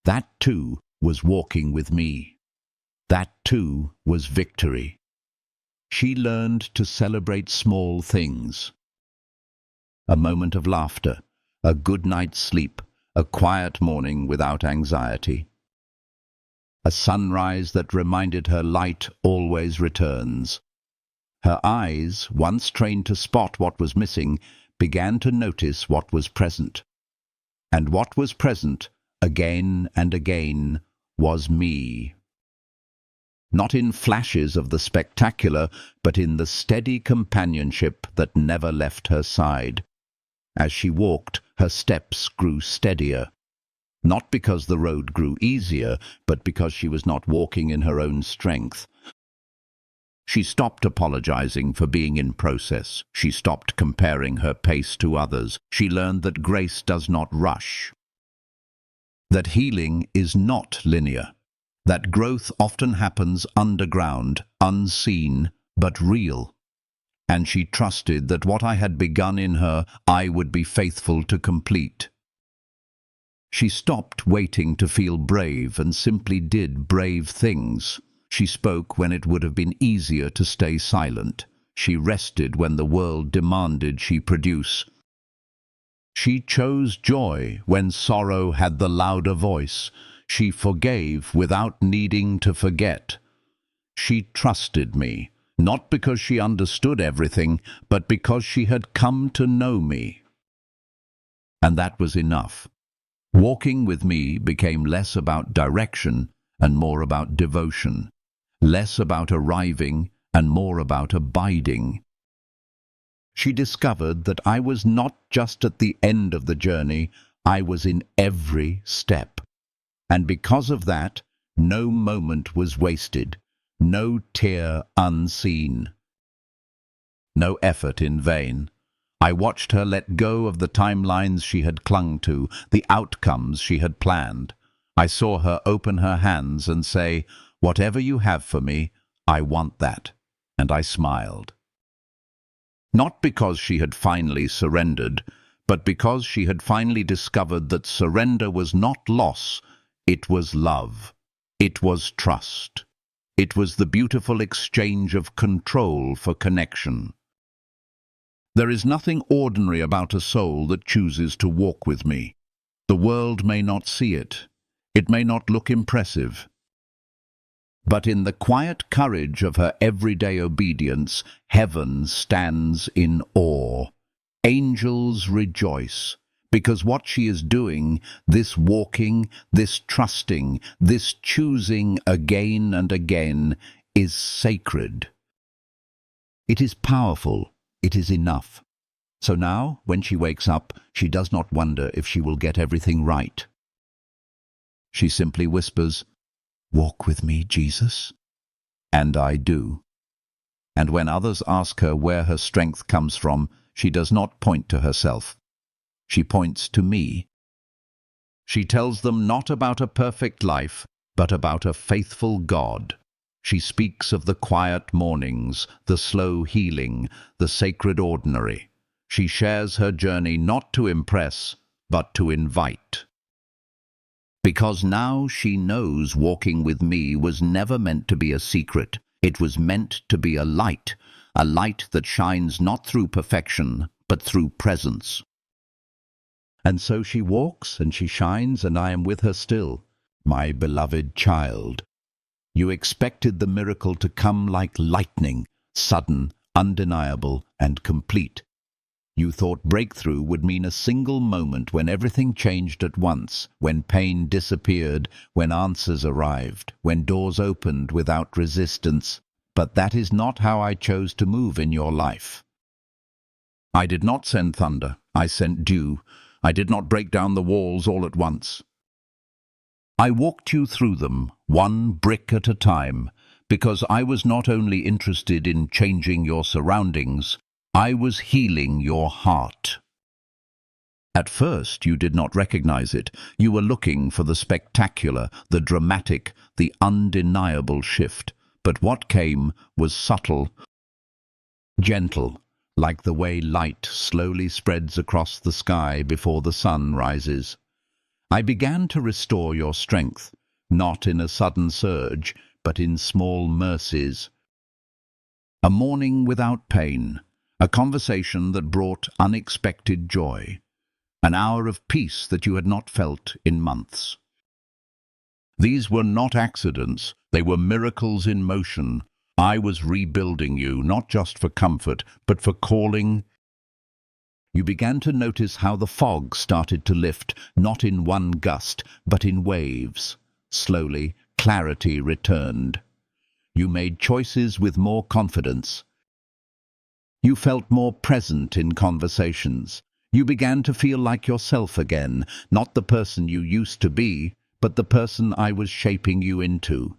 That too was walking with me. That too was victory. She learned to celebrate small things. A moment of laughter, a good night's sleep, a quiet morning without anxiety. A sunrise that reminded her light always returns. Her eyes, once trained to spot what was missing, began to notice what was present. And what was present, again and again, was me. Not in flashes of the spectacular, but in the steady companionship that never left her side. As she walked, her steps grew steadier. Not because the road grew easier, but because she was not walking in her own strength. She stopped apologizing for being in process. She stopped comparing her pace to others. She learned that grace does not rush. That healing is not linear. That growth often happens underground, unseen, but real. And she trusted that what I had begun in her, I would be faithful to complete. She stopped waiting to feel brave and simply did brave things. She spoke when it would have been easier to stay silent. She rested when the world demanded she produce. She chose joy when sorrow had the louder voice. She forgave without needing to forget. She trusted me, not because she understood everything, but because she had come to know me. And that was enough. Walking with me became less about direction and more about devotion, less about arriving and more about abiding. She discovered that I was not just at the end of the journey, I was in every step. And because of that, No moment was wasted, no tear unseen, no effort in vain. I watched her let go of the timelines she had clung to, the outcomes she had planned. I saw her open her hands and say, "Whatever you have for me, I want that." And I smiled. Not because she had finally surrendered, but because she had finally discovered that surrender was not loss, it was love. It was trust. It was the beautiful exchange of control for connection. There is nothing ordinary about a soul that chooses to walk with me. The world may not see it. It may not look impressive. But in the quiet courage of her everyday obedience, heaven stands in awe. Angels rejoice, because what she is doing, this walking, this trusting, this choosing again and again, is sacred. It is powerful. It is enough. So now, when she wakes up, she does not wonder if she will get everything right. She simply whispers, "Walk with me, Jesus." And I do. And when others ask her where her strength comes from, she does not point to herself. She points to me. She tells them not about a perfect life, but about a faithful God. She speaks of the quiet mornings, the slow healing, the sacred ordinary. She shares her journey not to impress, but to invite. Because now she knows walking with me was never meant to be a secret. It was meant to be a light that shines not through perfection, but through presence. And so she walks and she shines, and I am with her still, my beloved child. You expected the miracle to come like lightning, sudden, undeniable, and complete. You thought breakthrough would mean a single moment when everything changed at once, when pain disappeared, when answers arrived, when doors opened without resistance. But that is not how I chose to move in your life. I did not send thunder, I sent dew. I did not break down the walls all at once. I walked you through them, one brick at a time, because I was not only interested in changing your surroundings, I was healing your heart. At first you did not recognize it. You were looking for the spectacular, the dramatic, the undeniable shift. But what came was subtle, gentle, like the way light slowly spreads across the sky before the sun rises. I began to restore your strength, not in a sudden surge, but in small mercies. A morning without pain, a conversation that brought unexpected joy, an hour of peace that you had not felt in months. These were not accidents, they were miracles in motion. I was rebuilding you, not just for comfort, but for calling. You began to notice how the fog started to lift, not in one gust, but in waves. Slowly, clarity returned. You made choices with more confidence. You felt more present in conversations. You began to feel like yourself again, not the person you used to be, but the person I was shaping you into.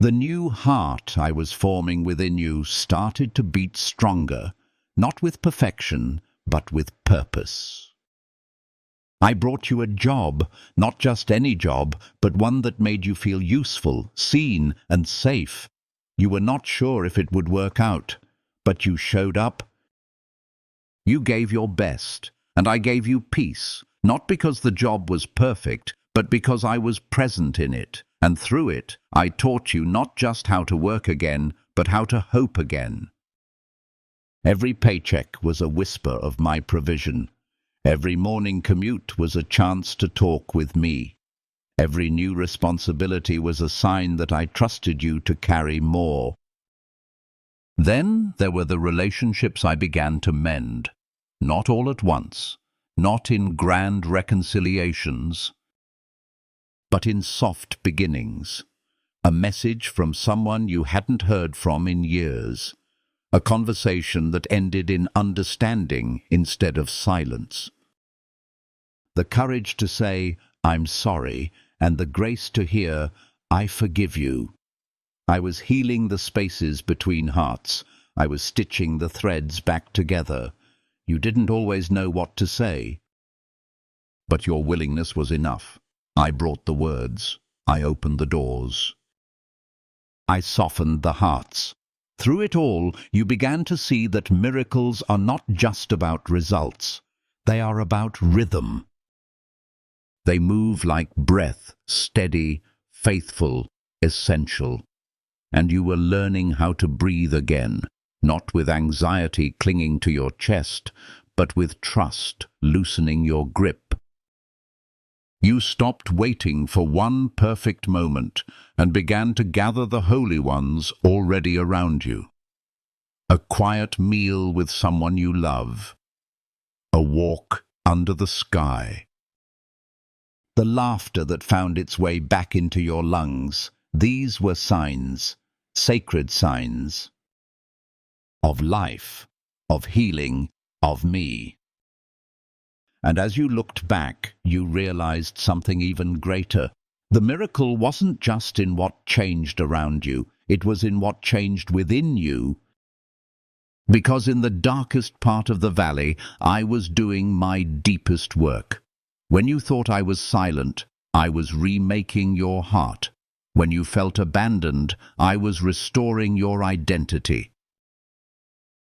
The new heart I was forming within you started to beat stronger, not with perfection, but with purpose. I brought you a job, not just any job, but one that made you feel useful, seen, and safe. You were not sure if it would work out, but you showed up. You gave your best, and I gave you peace, not because the job was perfect, but because I was present in it, and through it I taught you not just how to work again, but how to hope again. Every paycheck was a whisper of my provision. Every morning commute was a chance to talk with me. Every new responsibility was a sign that I trusted you to carry more. Then there were the relationships I began to mend. Not all at once, not in grand reconciliations, but in soft beginnings. A message from someone you hadn't heard from in years. A conversation that ended in understanding instead of silence. The courage to say, "I'm sorry," and the grace to hear, I forgive you. I was healing the spaces between hearts. I was stitching the threads back together. You didn't always know what to say, but your willingness was enough. I brought the words. I opened the doors. I softened the hearts. Through it all, you began to see that miracles are not just about results. They are about rhythm. They move like breath, steady, faithful, essential. And you were learning how to breathe again, not with anxiety clinging to your chest, but with trust loosening your grip. You stopped waiting for one perfect moment and began to gather the holy ones already around you. A quiet meal with someone you love. A walk under the sky. The laughter that found its way back into your lungs. These were signs, sacred signs, of life, of healing, of me. And as you looked back, you realized something even greater. The miracle wasn't just in what changed around you, it was in what changed within you. Because in the darkest part of the valley, I was doing my deepest work. When you thought I was silent, I was remaking your heart. When you felt abandoned, I was restoring your identity.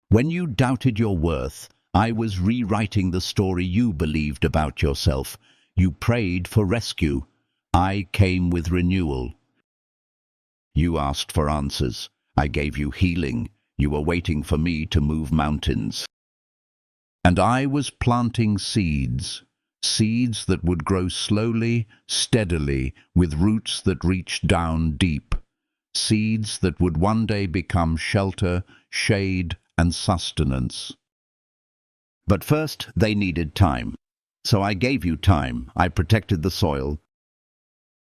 When you doubted your worth, I was rewriting the story you believed about yourself. You prayed for rescue. I came with renewal. You asked for answers. I gave you healing. You were waiting for me to move mountains. And I was planting seeds. Seeds that would grow slowly, steadily, with roots that reached down deep. Seeds that would one day become shelter, shade, and sustenance. But first, they needed time. So I gave you time. I protected the soil.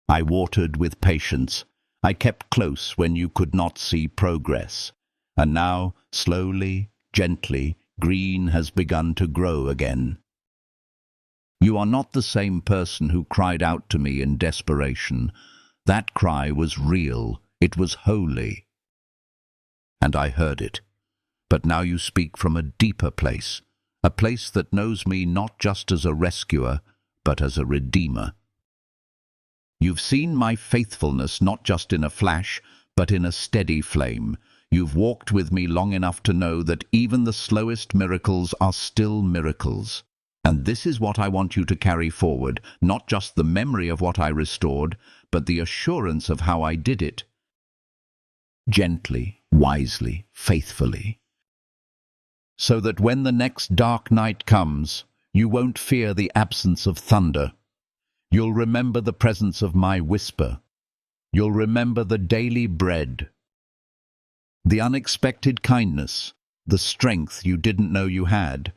I watered with patience. I kept close when you could not see progress. And now, slowly, gently, green has begun to grow again. You are not the same person who cried out to me in desperation. That cry was real. It was holy. And I heard it. But now you speak from a deeper place. A place that knows me not just as a rescuer, but as a redeemer. You've seen my faithfulness not just in a flash, but in a steady flame. You've walked with me long enough to know that even the slowest miracles are still miracles. And this is what I want you to carry forward, not just the memory of what I restored, but the assurance of how I did it. Gently, wisely, faithfully. So that when the next dark night comes, you won't fear the absence of thunder. You'll remember the presence of my whisper. You'll remember the daily bread, the unexpected kindness, the strength you didn't know you had,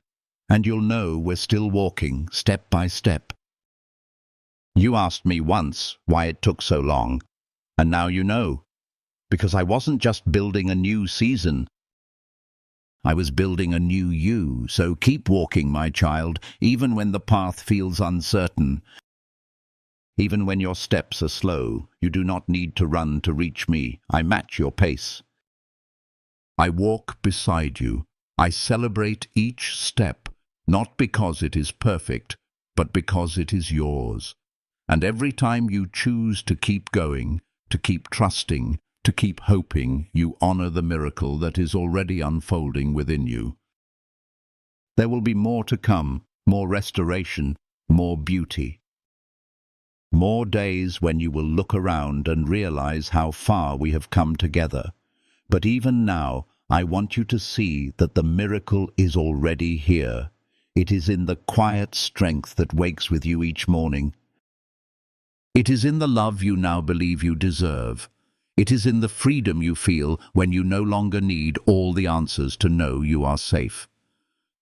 and you'll know we're still walking, step by step. You asked me once why it took so long, and now you know, because I wasn't just building a new season. I was building a new you, so keep walking, my child, even when the path feels uncertain. Even when your steps are slow, you do not need to run to reach me. I match your pace. I walk beside you. I celebrate each step, not because it is perfect, but because it is yours. And every time you choose to keep going, to keep trusting, to keep hoping, you honor the miracle that is already unfolding within you. There will be more to come, more restoration, more beauty. More days when you will look around and realize how far we have come together. But even now, I want you to see that the miracle is already here. It is in the quiet strength that wakes with you each morning. It is in the love you now believe you deserve. It is in the freedom you feel when you no longer need all the answers to know you are safe.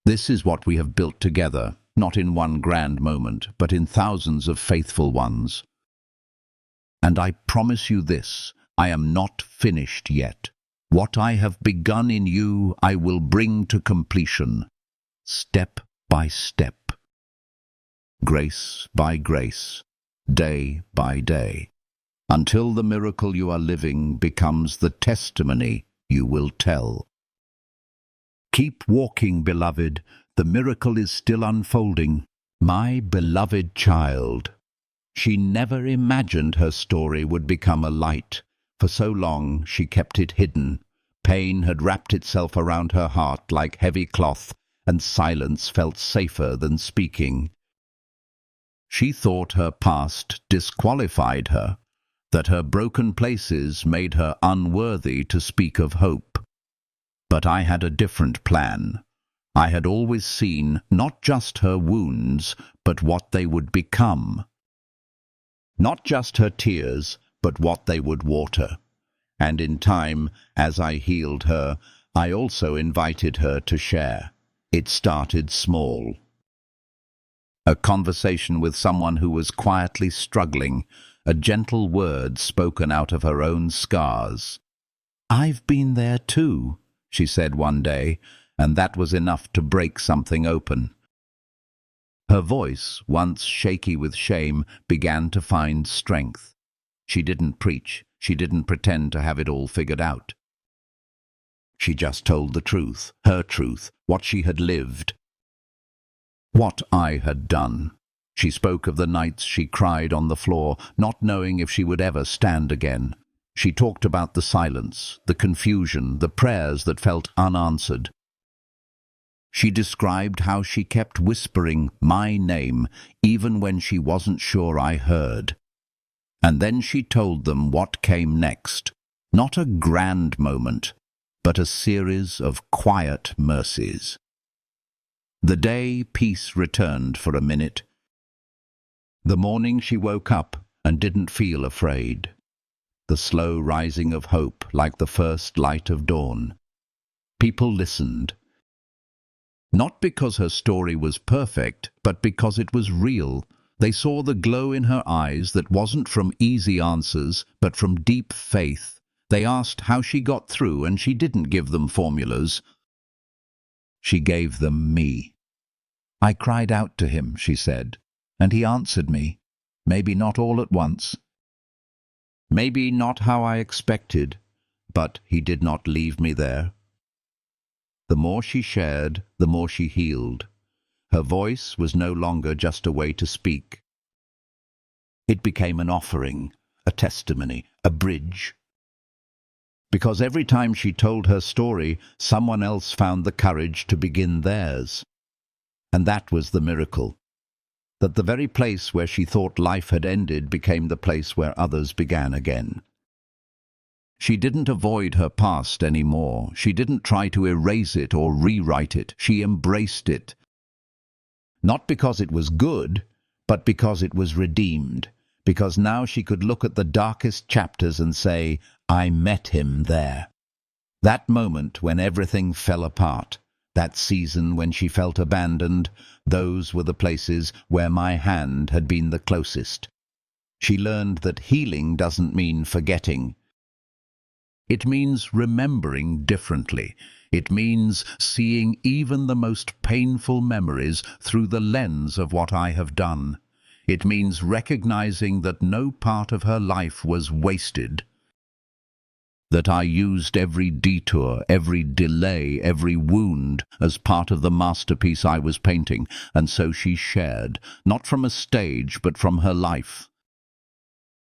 This is what we have built together, not in one grand moment, but in thousands of faithful ones. And I promise you this, I am not finished yet. What I have begun in you, I will bring to completion, step by step, grace by grace, day by day. until the miracle you are living becomes the testimony you will tell. Keep walking, beloved. The miracle is still unfolding. My beloved child. She never imagined her story would become a light. For so long she kept it hidden. Pain had wrapped itself around her heart like heavy cloth, and silence felt safer than speaking. She thought her past disqualified her, that her broken places made her unworthy to speak of hope. But I had a different plan. I had always seen not just her wounds, but what they would become. Not just her tears, but what they would water. And in time, as I healed her, I also invited her to share. It started small. A conversation with someone who was quietly struggling, a gentle word spoken out of her own scars. "I've been there too," she said one day, and that was enough to break something open. Her voice, once shaky with shame, began to find strength. She didn't preach. She didn't pretend to have it all figured out. She just told the truth, her truth, what she had lived, what I had done. She spoke of the nights she cried on the floor, not knowing if she would ever stand again. She talked about the silence, the confusion, the prayers that felt unanswered. She described how she kept whispering my name, even when she wasn't sure I heard. And then she told them what came next. Not a grand moment, but a series of quiet mercies. The day peace returned for a minute. The morning she woke up and didn't feel afraid. The slow rising of hope like the first light of dawn. People listened. Not because her story was perfect, but because it was real. They saw the glow in her eyes that wasn't from easy answers, but from deep faith. They asked how she got through, and she didn't give them formulas. She gave them me. "I cried out to him," she said, "and he answered me. Maybe not all at once. Maybe not how I expected, but he did not leave me there." The more she shared, the more she healed. Her voice was no longer just a way to speak. It became an offering, a testimony, a bridge. Because every time she told her story, someone else found the courage to begin theirs. And that was the miracle. That the very place where she thought life had ended became the place where others began again. She didn't avoid her past anymore. She didn't try to erase it or rewrite it. She embraced it. Not because it was good, but because it was redeemed. Because now she could look at the darkest chapters and say, I met him there. That moment when everything fell apart. That season when she felt abandoned. Those were the places where my hand had been the closest. She learned that healing doesn't mean forgetting. It means remembering differently. It means seeing even the most painful memories through the lens of what I have done. It means recognizing that no part of her life was wasted. That I used every detour, every delay, every wound as part of the masterpiece I was painting, and so she shared, not from a stage but from her life.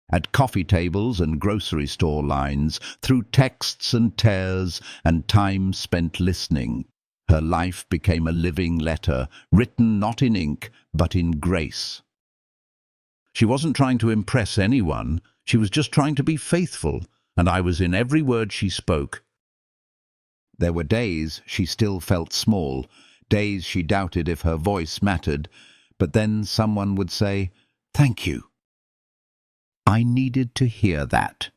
At coffee tables and grocery store lines, through texts and tears and time spent listening, her life became a living letter, written not in ink, but in grace. She wasn't trying to impress anyone, she was just trying to be faithful, and I was in every word she spoke. There were days she still felt small, days she doubted if her voice mattered, but then someone would say, "Thank you." I needed to hear that.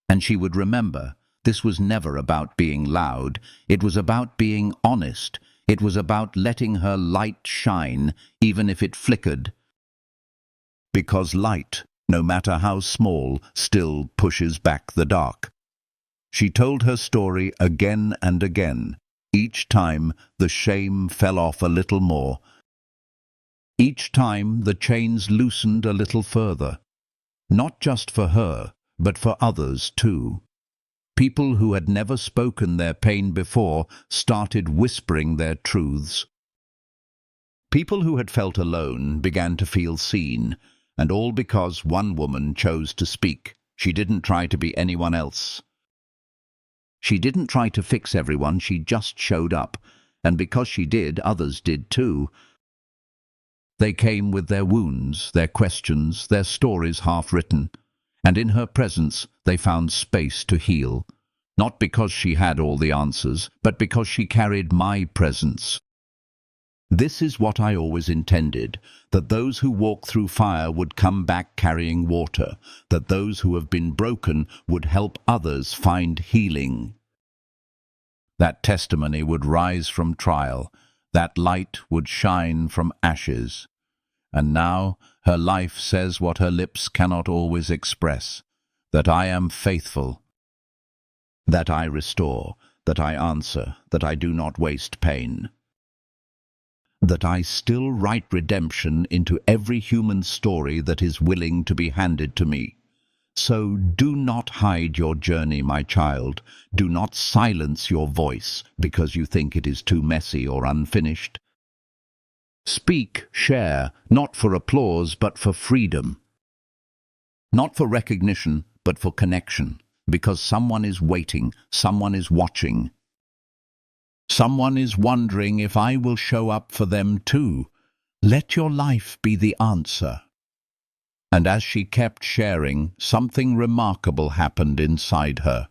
And she would remember, this was never about being loud. It was about being honest. It was about letting her light shine, even if it flickered. Because light, no matter how small, still pushes back the dark. She told her story again and again. Each time, the shame fell off a little more. Each time, the chains loosened a little further. Not just for her, but for others too. People who had never spoken their pain before started whispering their truths. People who had felt alone began to feel seen, and all because one woman chose to speak. She didn't try to be anyone else. She didn't try to fix everyone, she just showed up, and because she did, others did too. They came with their wounds, their questions, their stories half-written, and in her presence they found space to heal, not because she had all the answers, but because she carried my presence. This is what I always intended, that those who walk through fire would come back carrying water, that those who have been broken would help others find healing. That testimony would rise from trial, that light would shine from ashes. And now her life says what her lips cannot always express, that I am faithful, that I restore, that I answer, that I do not waste pain, that I still write redemption into every human story that is willing to be handed to me. So do not hide your journey, my child. Do not silence your voice because you think it is too messy or unfinished. Speak, share, not for applause, but for freedom. Not for recognition, but for connection, because someone is waiting, someone is watching. Someone is wondering if I will show up for them too. Let your life be the answer. And as she kept sharing, something remarkable happened inside her.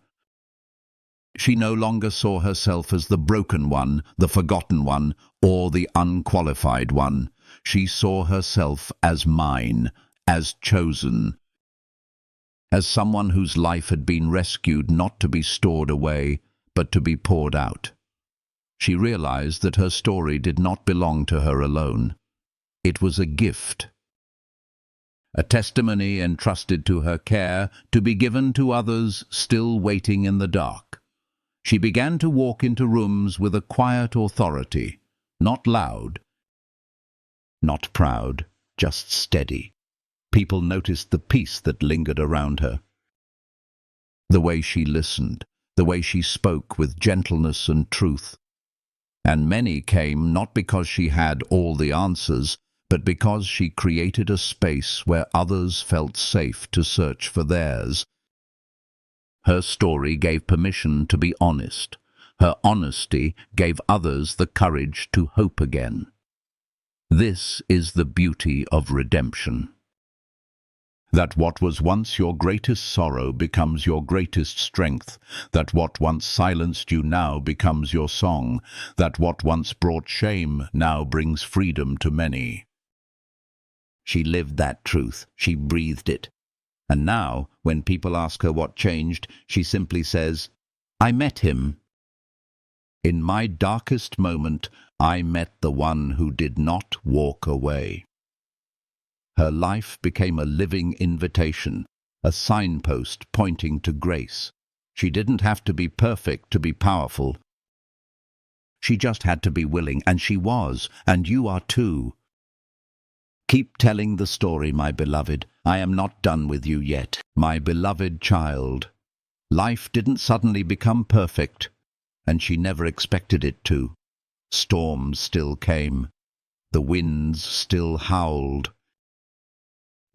She no longer saw herself as the broken one, the forgotten one, or the unqualified one. She saw herself as mine, as chosen, as someone whose life had been rescued not to be stored away, but to be poured out. She realized that her story did not belong to her alone. It was a gift, a testimony entrusted to her care to be given to others still waiting in the dark. She began to walk into rooms with a quiet authority, not loud, not proud, just steady. People noticed the peace that lingered around her, the way she listened, the way she spoke with gentleness and truth. And many came not because she had all the answers, but because she created a space where others felt safe to search for theirs. Her story gave permission to be honest. Her honesty gave others the courage to hope again. This is the beauty of redemption. That what was once your greatest sorrow becomes your greatest strength, that what once silenced you now becomes your song, that what once brought shame now brings freedom to many. She lived that truth, she breathed it. And now, when people ask her what changed, she simply says, I met him. In my darkest moment, I met the one who did not walk away. Her life became a living invitation, a signpost pointing to grace. She didn't have to be perfect to be powerful. She just had to be willing, and she was, and you are too. Keep telling the story, my beloved. I am not done with you yet, my beloved child. Life didn't suddenly become perfect, and she never expected it to. Storms still came. The winds still howled.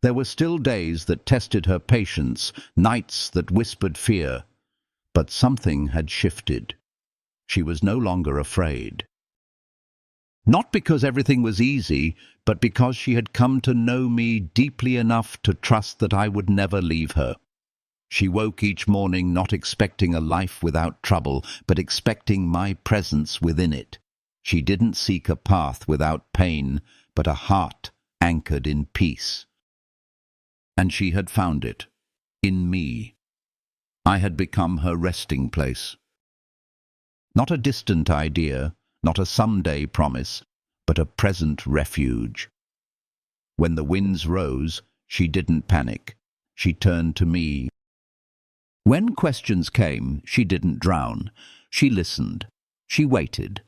There were still days that tested her patience, nights that whispered fear. But something had shifted. She was no longer afraid. Not because everything was easy, but because she had come to know me deeply enough to trust that I would never leave her. She woke each morning not expecting a life without trouble, but expecting my presence within it. She didn't seek a path without pain, but a heart anchored in peace. And she had found it, in me. I had become her resting place. Not a distant idea, not a someday promise, but a present refuge. When the winds rose, she didn't panic. She turned to me. When questions came, she didn't drown. She listened. She waited.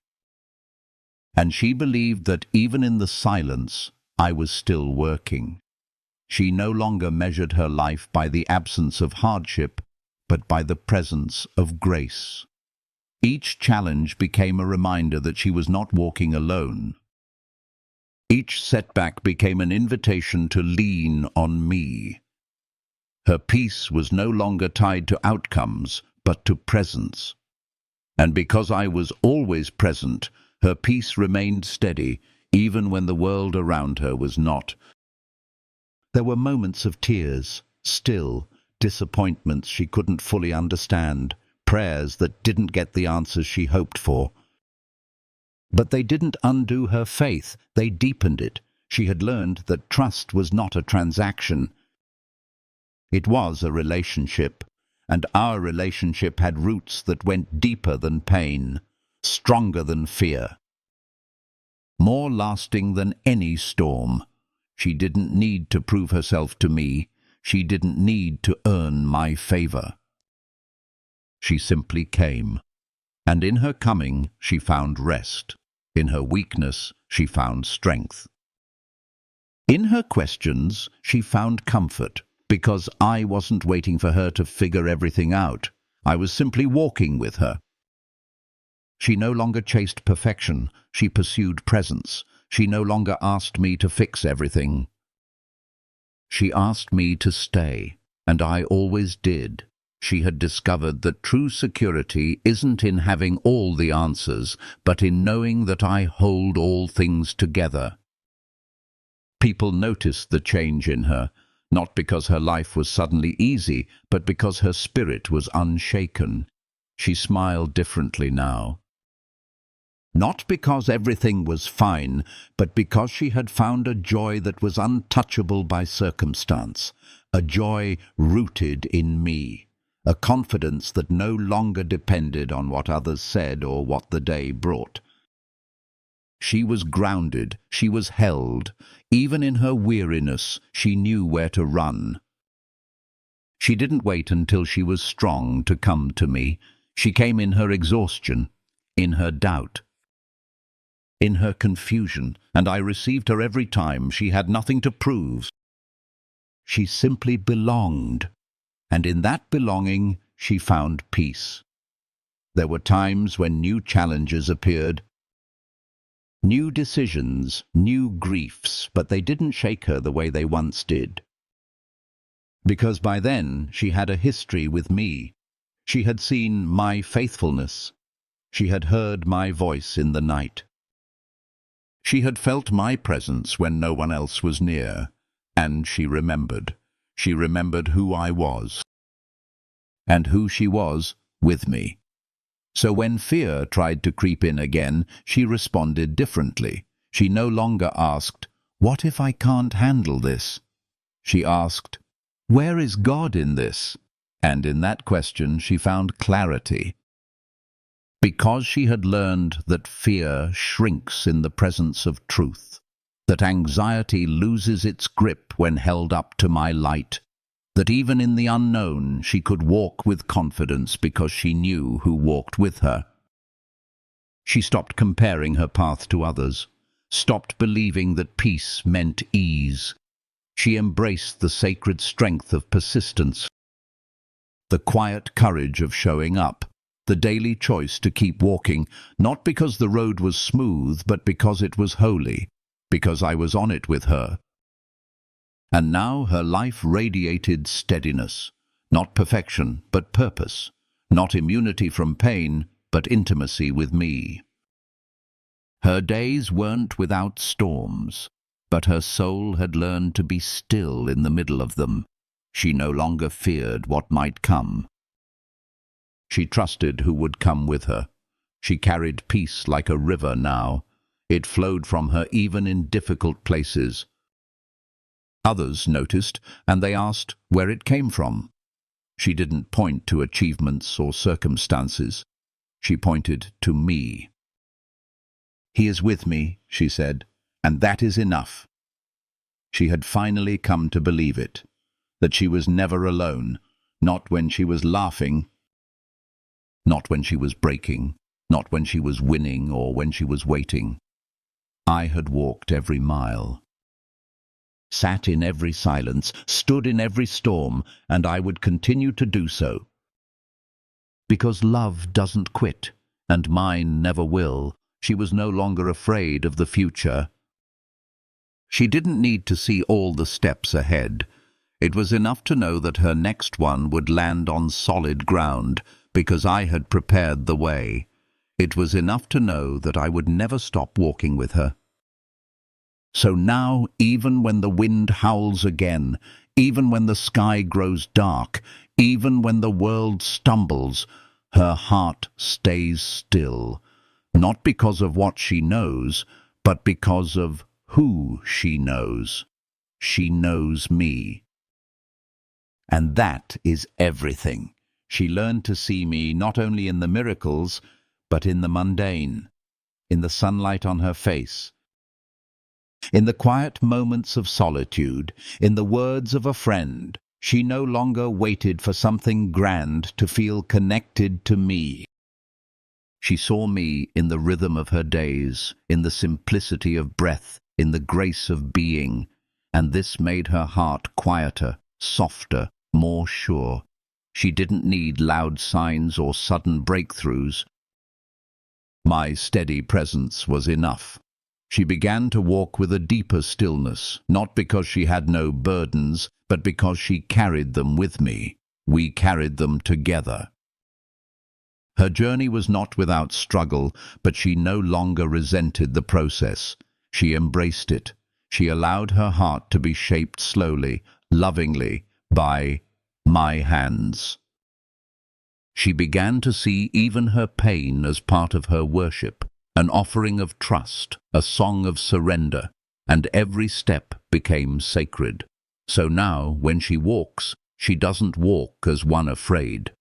And she believed that even in the silence, I was still working. She no longer measured her life by the absence of hardship, but by the presence of grace. Each challenge became a reminder that she was not walking alone. Each setback became an invitation to lean on me. Her peace was no longer tied to outcomes, but to presence. And because I was always present, her peace remained steady, even when the world around her was not. There were moments of tears, still, disappointments she couldn't fully understand, prayers that didn't get the answers she hoped for. But they didn't undo her faith, they deepened it. She had learned that trust was not a transaction. It was a relationship, and our relationship had roots that went deeper than pain, stronger than fear, more lasting than any storm. She didn't need to prove herself to me. She didn't need to earn my favor. She simply came, and in her coming she found rest. In her weakness she found strength. In her questions she found comfort, because I wasn't waiting for her to figure everything out. I was simply walking with her. She no longer chased perfection, she pursued presence. She no longer asked me to fix everything. She asked me to stay, and I always did. She had discovered that true security isn't in having all the answers, but in knowing that I hold all things together. People noticed the change in her, not because her life was suddenly easy, but because her spirit was unshaken. She smiled differently now. Not because everything was fine, but because she had found a joy that was untouchable by circumstance, a joy rooted in me, a confidence that no longer depended on what others said or what the day brought. She was grounded, she was held. Even in her weariness, she knew where to run. She didn't wait until she was strong to come to me. She came in her exhaustion, in her doubt, in her confusion, and I received her every time. She had nothing to prove. She simply belonged, and in that belonging she found peace. There were times when new challenges appeared, new decisions, new griefs, but they didn't shake her the way they once did. Because by then she had a history with me. She had seen my faithfulness. She had heard my voice in the night. She had felt my presence when no one else was near, and she remembered. She remembered who I was, and who she was with me. So when fear tried to creep in again, she responded differently. She no longer asked, "What if I can't handle this?" She asked, "Where is God in this?" And in that question she found clarity. Because she had learned that fear shrinks in the presence of truth, that anxiety loses its grip when held up to my light, that even in the unknown she could walk with confidence because she knew who walked with her. She stopped comparing her path to others, stopped believing that peace meant ease. She embraced the sacred strength of persistence, the quiet courage of showing up, the daily choice to keep walking, not because the road was smooth, but because it was holy, because I was on it with her. And now her life radiated steadiness, not perfection, but purpose, not immunity from pain, but intimacy with me. Her days weren't without storms, but her soul had learned to be still in the middle of them. She no longer feared what might come. She trusted who would come with her. She carried peace like a river now. It flowed from her even in difficult places. Others noticed, and they asked where it came from. She didn't point to achievements or circumstances. She pointed to me. "He is with me," she said, "and that is enough." She had finally come to believe it, that she was never alone, not when she was laughing, not when she was breaking, not when she was winning or when she was waiting. I had walked every mile. sat in every silence, stood in every storm, and I would continue to do so. Because love doesn't quit, and mine never will, she was no longer afraid of the future. She didn't need to see all the steps ahead. It was enough to know that her next one would land on solid ground, because I had prepared the way. It was enough to know that I would never stop walking with her. So now, even when the wind howls again, even when the sky grows dark, even when the world stumbles, her heart stays still, not because of what she knows, but because of who she knows. She knows me. And that is everything. She learned to see me not only in the miracles, but in the mundane, in the sunlight on her face, in the quiet moments of solitude, in the words of a friend. She no longer waited for something grand to feel connected to me. She saw me in the rhythm of her days, in the simplicity of breath, in the grace of being, and this made her heart quieter, softer, more sure. She didn't need loud signs or sudden breakthroughs. My steady presence was enough. She began to walk with a deeper stillness, not because she had no burdens, but because she carried them with me. We carried them together. Her journey was not without struggle, but she no longer resented the process. She embraced it. She allowed her heart to be shaped slowly, lovingly, by my hands. She began to see even her pain as part of her worship, an offering of trust, a song of surrender, and every step became sacred. So now, when she walks, she doesn't walk as one afraid.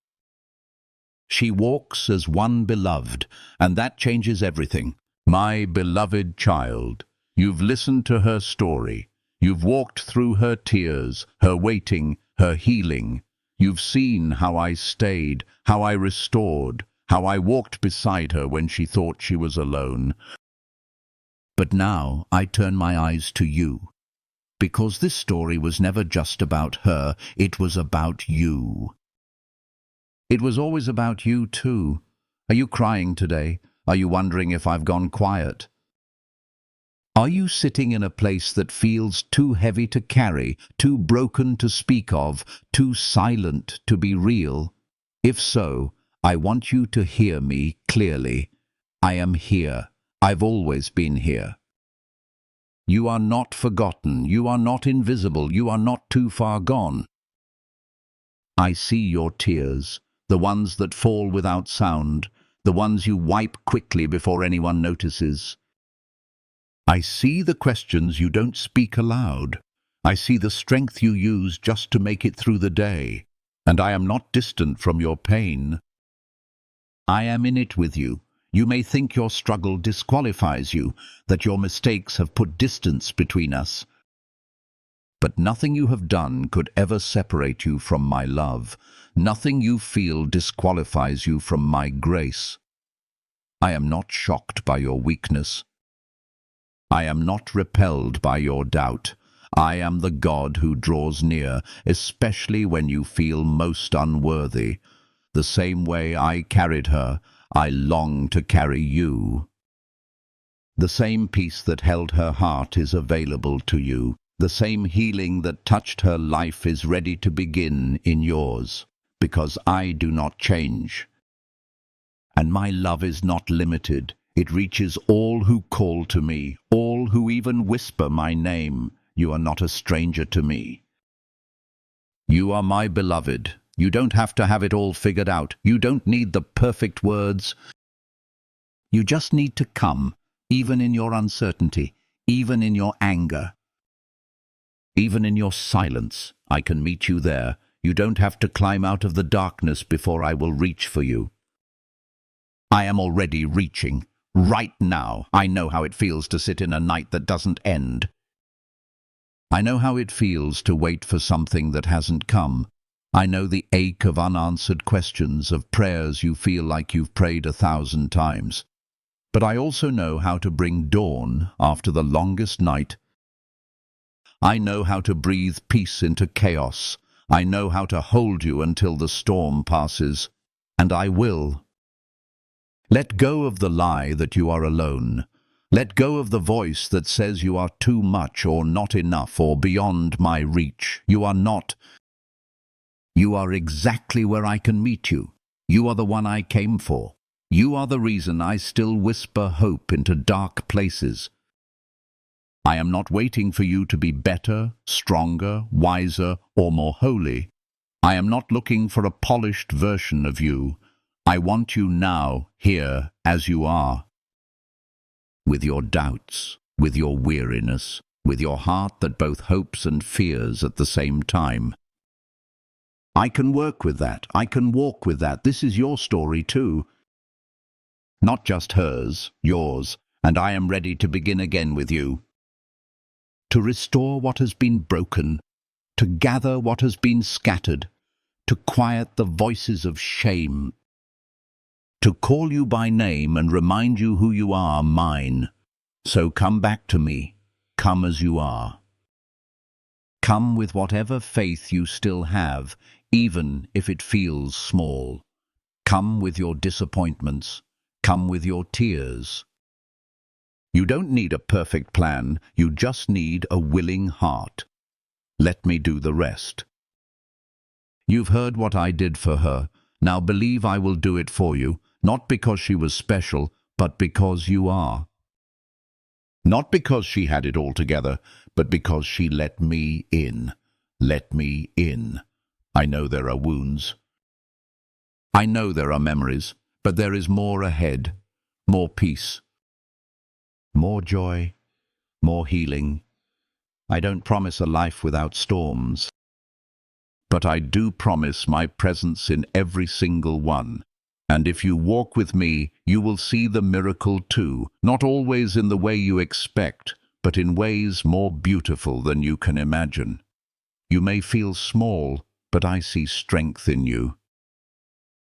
She walks as one beloved, and that changes everything. My beloved child, you've listened to her story. You've walked through her tears, her waiting, her healing. You've seen how I stayed, how I restored, how I walked beside her when she thought she was alone. But now I turn my eyes to you, because this story was never just about her, it was about you. It was always about you too. Are you crying today? Are you wondering if I've gone quiet? Are you sitting in a place that feels too heavy to carry, too broken to speak of, too silent to be real? If so, I want you to hear me clearly. I am here. I've always been here. You are not forgotten. You are not invisible. You are not too far gone. I see your tears, the ones that fall without sound, the ones you wipe quickly before anyone notices. I see the questions you don't speak aloud. I see the strength you use just to make it through the day. And I am not distant from your pain. I am in it with you. You may think your struggle disqualifies you, that your mistakes have put distance between us. But nothing you have done could ever separate you from my love. Nothing you feel disqualifies you from my grace. I am not shocked by your weakness. I am not repelled by your doubt. I am the God who draws near, especially when you feel most unworthy. The same way I carried her, I long to carry you. The same peace that held her heart is available to you. The same healing that touched her life is ready to begin in yours, because I do not change. And my love is not limited. It reaches all who call to me, all who even whisper my name. You are not a stranger to me. You are my beloved. You don't have to have it all figured out. You don't need the perfect words. You just need to come, even in your uncertainty, even in your anger. Even in your silence, I can meet you there. You don't have to climb out of the darkness before I will reach for you. I am already reaching. Right now, I know how it feels to sit in a night that doesn't end. I know how it feels to wait for something that hasn't come. I know the ache of unanswered questions, of prayers you feel like you've prayed 1,000 times. But I also know how to bring dawn after the longest night. I know how to breathe peace into chaos. I know how to hold you until the storm passes. And I will. Let go of the lie that you are alone. Let go of the voice that says you are too much or not enough or beyond my reach. You are not. You are exactly where I can meet you. You are the one I came for. You are the reason I still whisper hope into dark places. I am not waiting for you to be better, stronger, wiser, or more holy. I am not looking for a polished version of you. I want you now, here, as you are. With your doubts, with your weariness, with your heart that both hopes and fears at the same time. I can work with that. I can walk with that. This is your story too. Not just hers, yours, and I am ready to begin again with you. To restore what has been broken, to gather what has been scattered, to quiet the voices of shame, to call you by name and remind you who you are, mine. So come back to me. Come as you are. Come with whatever faith you still have, even if it feels small. Come with your disappointments. Come with your tears. You don't need a perfect plan, you just need a willing heart. Let me do the rest. You've heard what I did for her. Now believe I will do it for you, not because she was special, but because you are. Not because she had it all together, but because she let me in. Let me in. I know there are wounds. I know there are memories, but there is more ahead. More peace. More joy. More healing. I don't promise a life without storms, but I do promise my presence in every single one. And if you walk with me, you will see the miracle too, not always in the way you expect, but in ways more beautiful than you can imagine. You may feel small, but I see strength in you.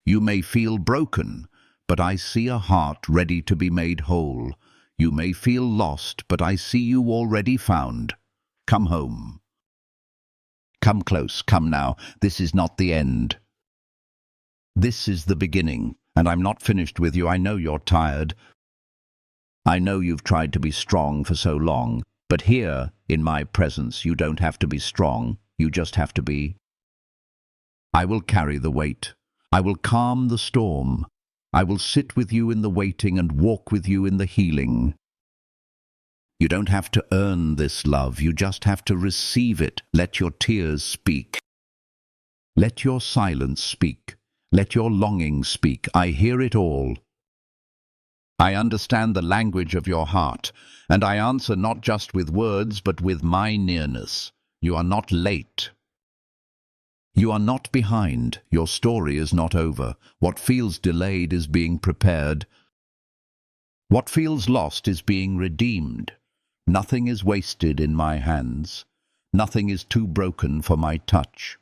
You may feel broken, but I see a heart ready to be made whole. You may feel lost, but I see you already found. Come home. Come close, come now. This is not the end. This is the beginning, and I'm not finished with you. I know you're tired. I know you've tried to be strong for so long, but here, in my presence, you don't have to be strong. You just have to be. I will carry the weight. I will calm the storm. I will sit with you in the waiting and walk with you in the healing. You don't have to earn this love. You just have to receive it. Let your tears speak. Let your silence speak. Let your longing speak. I hear it all. I understand the language of your heart, and I answer not just with words, but with my nearness. You are not late. You are not behind. Your story is not over. What feels delayed is being prepared. What feels lost is being redeemed. Nothing is wasted in my hands. Nothing is too broken for my touch.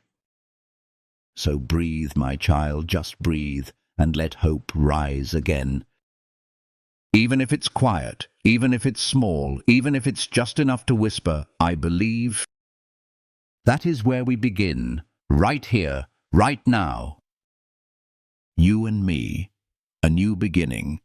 So breathe, my child, just breathe, and let hope rise again. Even if it's quiet, even if it's small, even if it's just enough to whisper, I believe. That is where we begin, right here, right now. You and me, a new beginning.